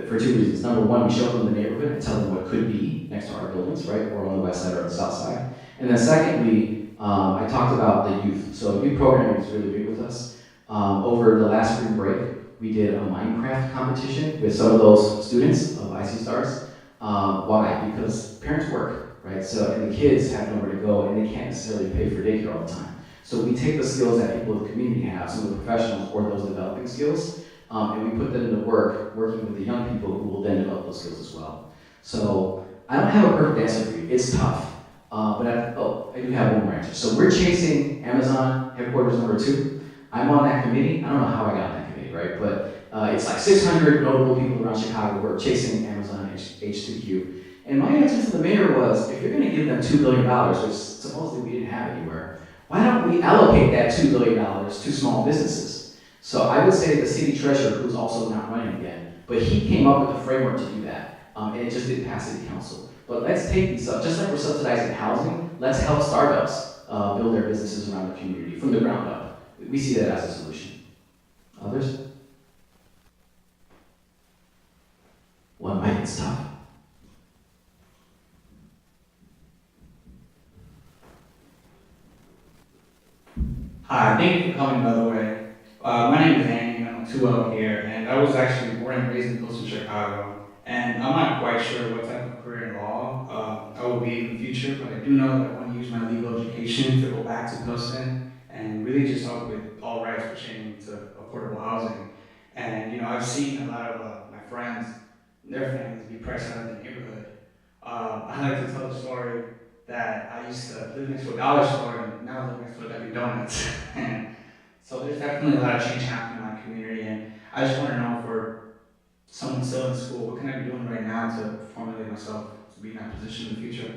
for 2 reasons. Number one, we show them the neighborhood and tell them what could be next to our buildings, right? Or on the west side or the south side. And then secondly, I talked about the youth. So youth programming is really big with us. Over the last spring break, we did a Minecraft competition with some of those students of IC Stars. Why? Because parents work, right? So, and the kids have nowhere to go, and they can't necessarily pay for daycare all the time. So we take the skills that people in the community have, some of the professionals or those developing skills, and we put them to work working with the young people who will then develop those skills as well. So I don't have a perfect answer for you. It's tough, but I do have one more answer. So we're chasing Amazon headquarters number 2. I'm on that committee. I don't know how I got on that committee, right? But it's like 600 notable people around Chicago who are chasing Amazon H2Q. And my answer to the mayor was, if you're going to give them $2 billion, which supposedly we didn't have anywhere, why don't we allocate that $2 billion to small businesses? So I would say the city treasurer, who's also not running again, but he came up with a framework to do that, and it just didn't pass city council. But let's take these up, just like we're subsidizing housing, let's help startups build their businesses around the community from the ground up. We see that as a solution. Others? One mic is tough. Hi, thank you for coming, by the way. My name is Andy, I'm a 2L here, and I was actually born and raised in Pilsen, Chicago. And I'm not quite sure what type of career in law I will be in the future, but I do know that I want to use my legal education to go back to Pilsen and really just help with all rights pertaining to affordable housing. And, I've seen a lot of my friends, their families be priced out of the neighborhood. I like to tell the story that I used to live next to a dollar store and now I live next to a Dunkin' Donuts. And so there's definitely a lot of change happening in my community, and I just want to know, for someone still in school, what can I be doing right now to formulate myself to be in that position in the future?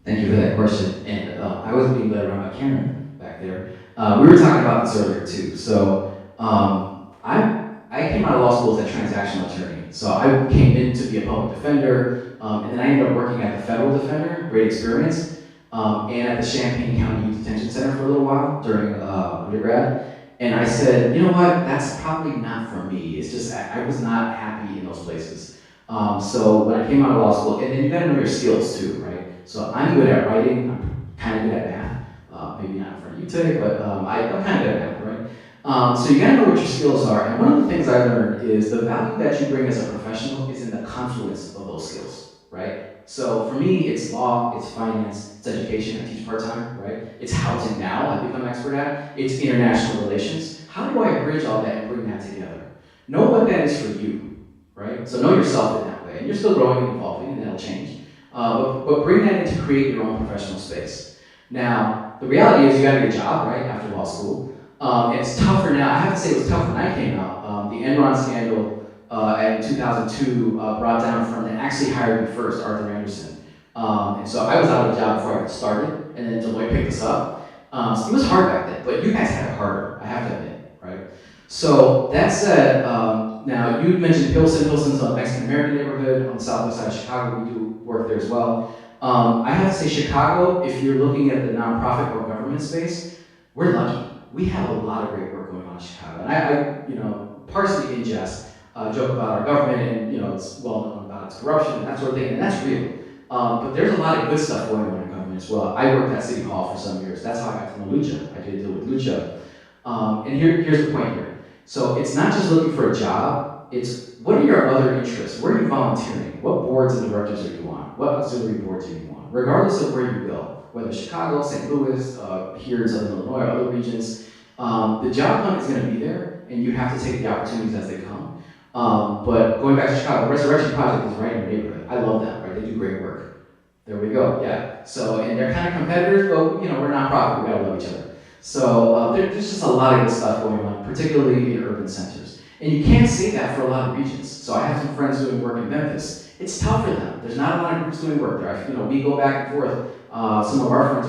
Thank you for that question. And I was being led around by Karen back there. We were talking about this earlier too. So I came out of law school as a transactional attorney. So I came in to be a public defender, and then I ended up working at the federal defender, great experience, and at the Champaign County Youth Detention Center for a little while during undergrad. And I said, you know what, that's probably not for me. It's just, I was not happy in those places. So when I came out of law school, and then you got to know your skills too, right? So I'm good at writing. I'm kind of good at math. Maybe not in front of you today, but I'm kind of good at math, right? So you got to know what your skills are. And one of the things I learned is the value that you bring as a professional is in the confluence of those skills, right? So for me, it's law, it's finance, it's education. I teach part-time, right? It's housing now, I've become expert at. It's international relations. How do I bridge all that and bring that together? Know what that is for you, right? So know yourself in that way. And you're still growing and evolving, and that'll change. But bring that in to create your own professional space. Now, the reality is you got to get a job, right, after law school. And it's tougher now. I have to say it was tough when I came out. The Enron scandal in 2002 brought down a firm that actually hired me first, Arthur Anderson. And so I was out of a job before I got started, and then Deloitte picked us up. So it was hard back then, but you guys had it harder, I have to admit, right? So that said, now you mentioned Pilsen. Pilsen's a Mexican-American neighborhood on the southwest side of Chicago. We do work there as well. I have to say Chicago, if you're looking at the nonprofit or government space, we're lucky. We have a lot of great work going on in Chicago. And I partially in jest, joke about our government and, it's well known about its corruption and that sort of thing, and that's real. But there's a lot of good stuff going on in government as well. I worked at City Hall for some years. That's how I got to know Lucha. I did a deal with Lucha. And here's the point here. So it's not just looking for a job, it's what are your other interests? Where are you volunteering? What boards and directors are you on? What auxiliary boards are you on? Regardless of where you go, whether it's Chicago, St. Louis, here in Southern Illinois, other regions, the job hunt is going to be there, and you have to take the opportunities as they come. But going back to Chicago, Resurrection Project is right in your neighborhood. I love them, right? They do great work. There we go, yeah. So, and they're kind of competitors, but we're nonprofit, we gotta love each other. So there's just a lot of good stuff going on, particularly in urban centers. And you can't say that for a lot of regions. So I have some friends doing work in Memphis. It's tough for them. There's not a lot of groups doing work there. We go back and forth. Some of our friends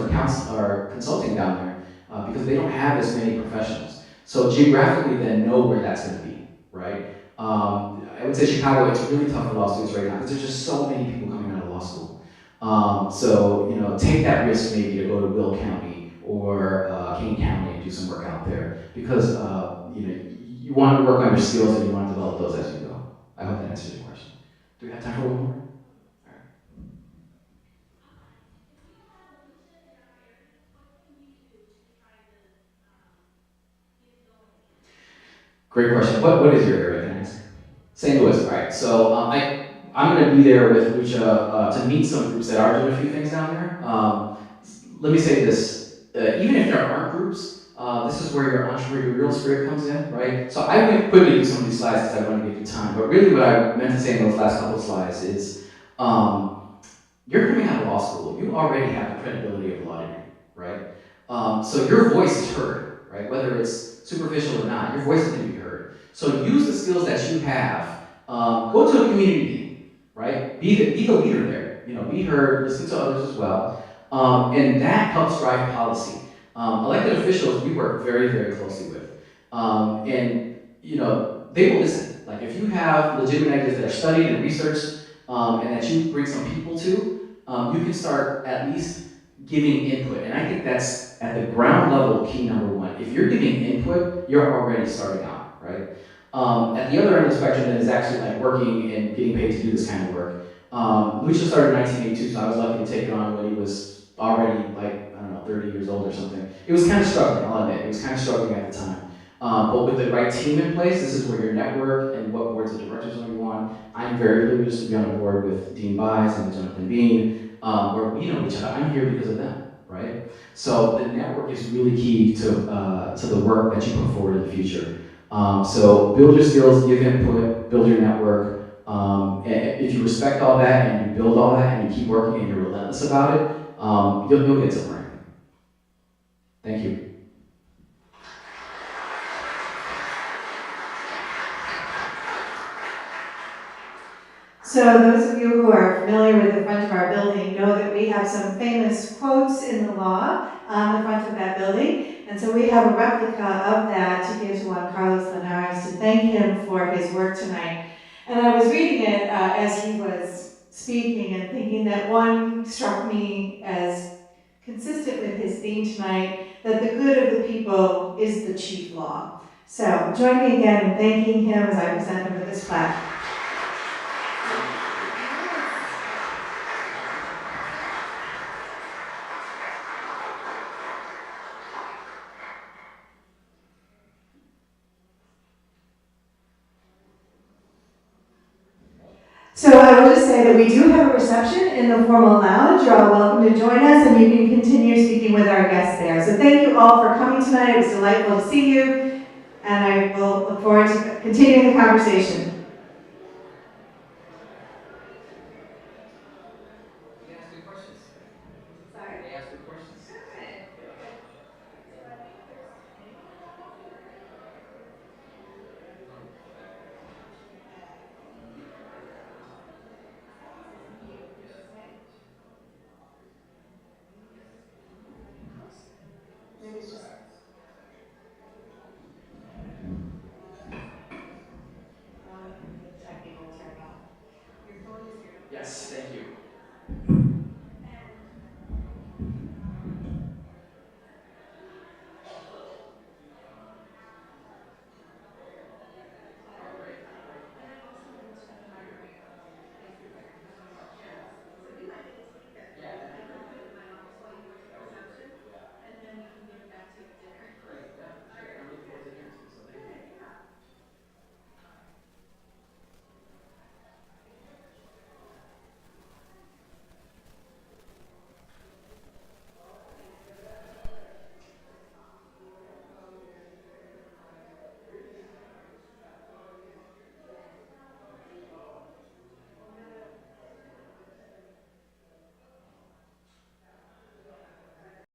are consulting down there because they don't have as many professionals. So geographically, then know where that's going to be, right? I would say Chicago. It's really tough for law students right now because there's just so many people coming out of law school. So take that risk maybe to go to Will County or Kane County and do some work out there because you want to work on your skills and you want to develop those as you go. I hope that answers your question. Do we have time for one more? All right. Great question. What is your area, can I ask? St. Louis, all right. So I'm going to be there with Lucha to meet some groups that are doing a few things down there. Let me say this, even if there aren't groups, this is where your entrepreneurial spirit comes in, right? So I'm going to quickly do some of these slides because I want to give you time, but really what I meant to say in those last couple of slides is you're coming out of law school. You already have the credibility of a law degree, right? So your voice is heard, right? Whether it's superficial or not, your voice is going to be heard. So use the skills that you have. Go to a community meeting, right? Be the leader there. Be heard, listen to others as well. And that helps drive policy. Elected officials, we work very, very closely with. And they will listen. Like if you have legitimate ideas that are studied and researched, and that you bring some people to, you can start at least giving input. And I think that's at the ground level key number one. If you're giving input, you're already starting out, right? At the other end of the spectrum that is actually like working and getting paid to do this kind of work. Lucha started in 1982, so I was lucky to take it on when he was already 30 years old or something. It was kind of struggling, I'll admit. It was kind of struggling at the time. But with the right team in place, this is where your network and what boards of directors are you on. I'm very privileged to be on a board with Dean Bies and Jonathan Bean, where we know each other. I'm here because of them, right? So the network is really key to the work that you put forward in the future. So build your skills, give input, build your network. If you respect all that and you build all that and you keep working and you're relentless about it, you'll get somewhere. Thank you. So those of you who are familiar with the front of our building know that we have some famous quotes in the law on the front of that building. And so we have a replica of that to give to Juan Linares to thank him for his work tonight. And I was reading it as he was speaking and thinking that one struck me as consistent with his theme tonight, that the good of the people is the chief law. So join me again in thanking him as I present him with this plaque. So I will just say that we do have a reception in the formal lounge. You're all welcome to join us, and you can continue speaking with our guests there. So thank you all for coming tonight. It was delightful to see you, and I will look forward to continuing the conversation.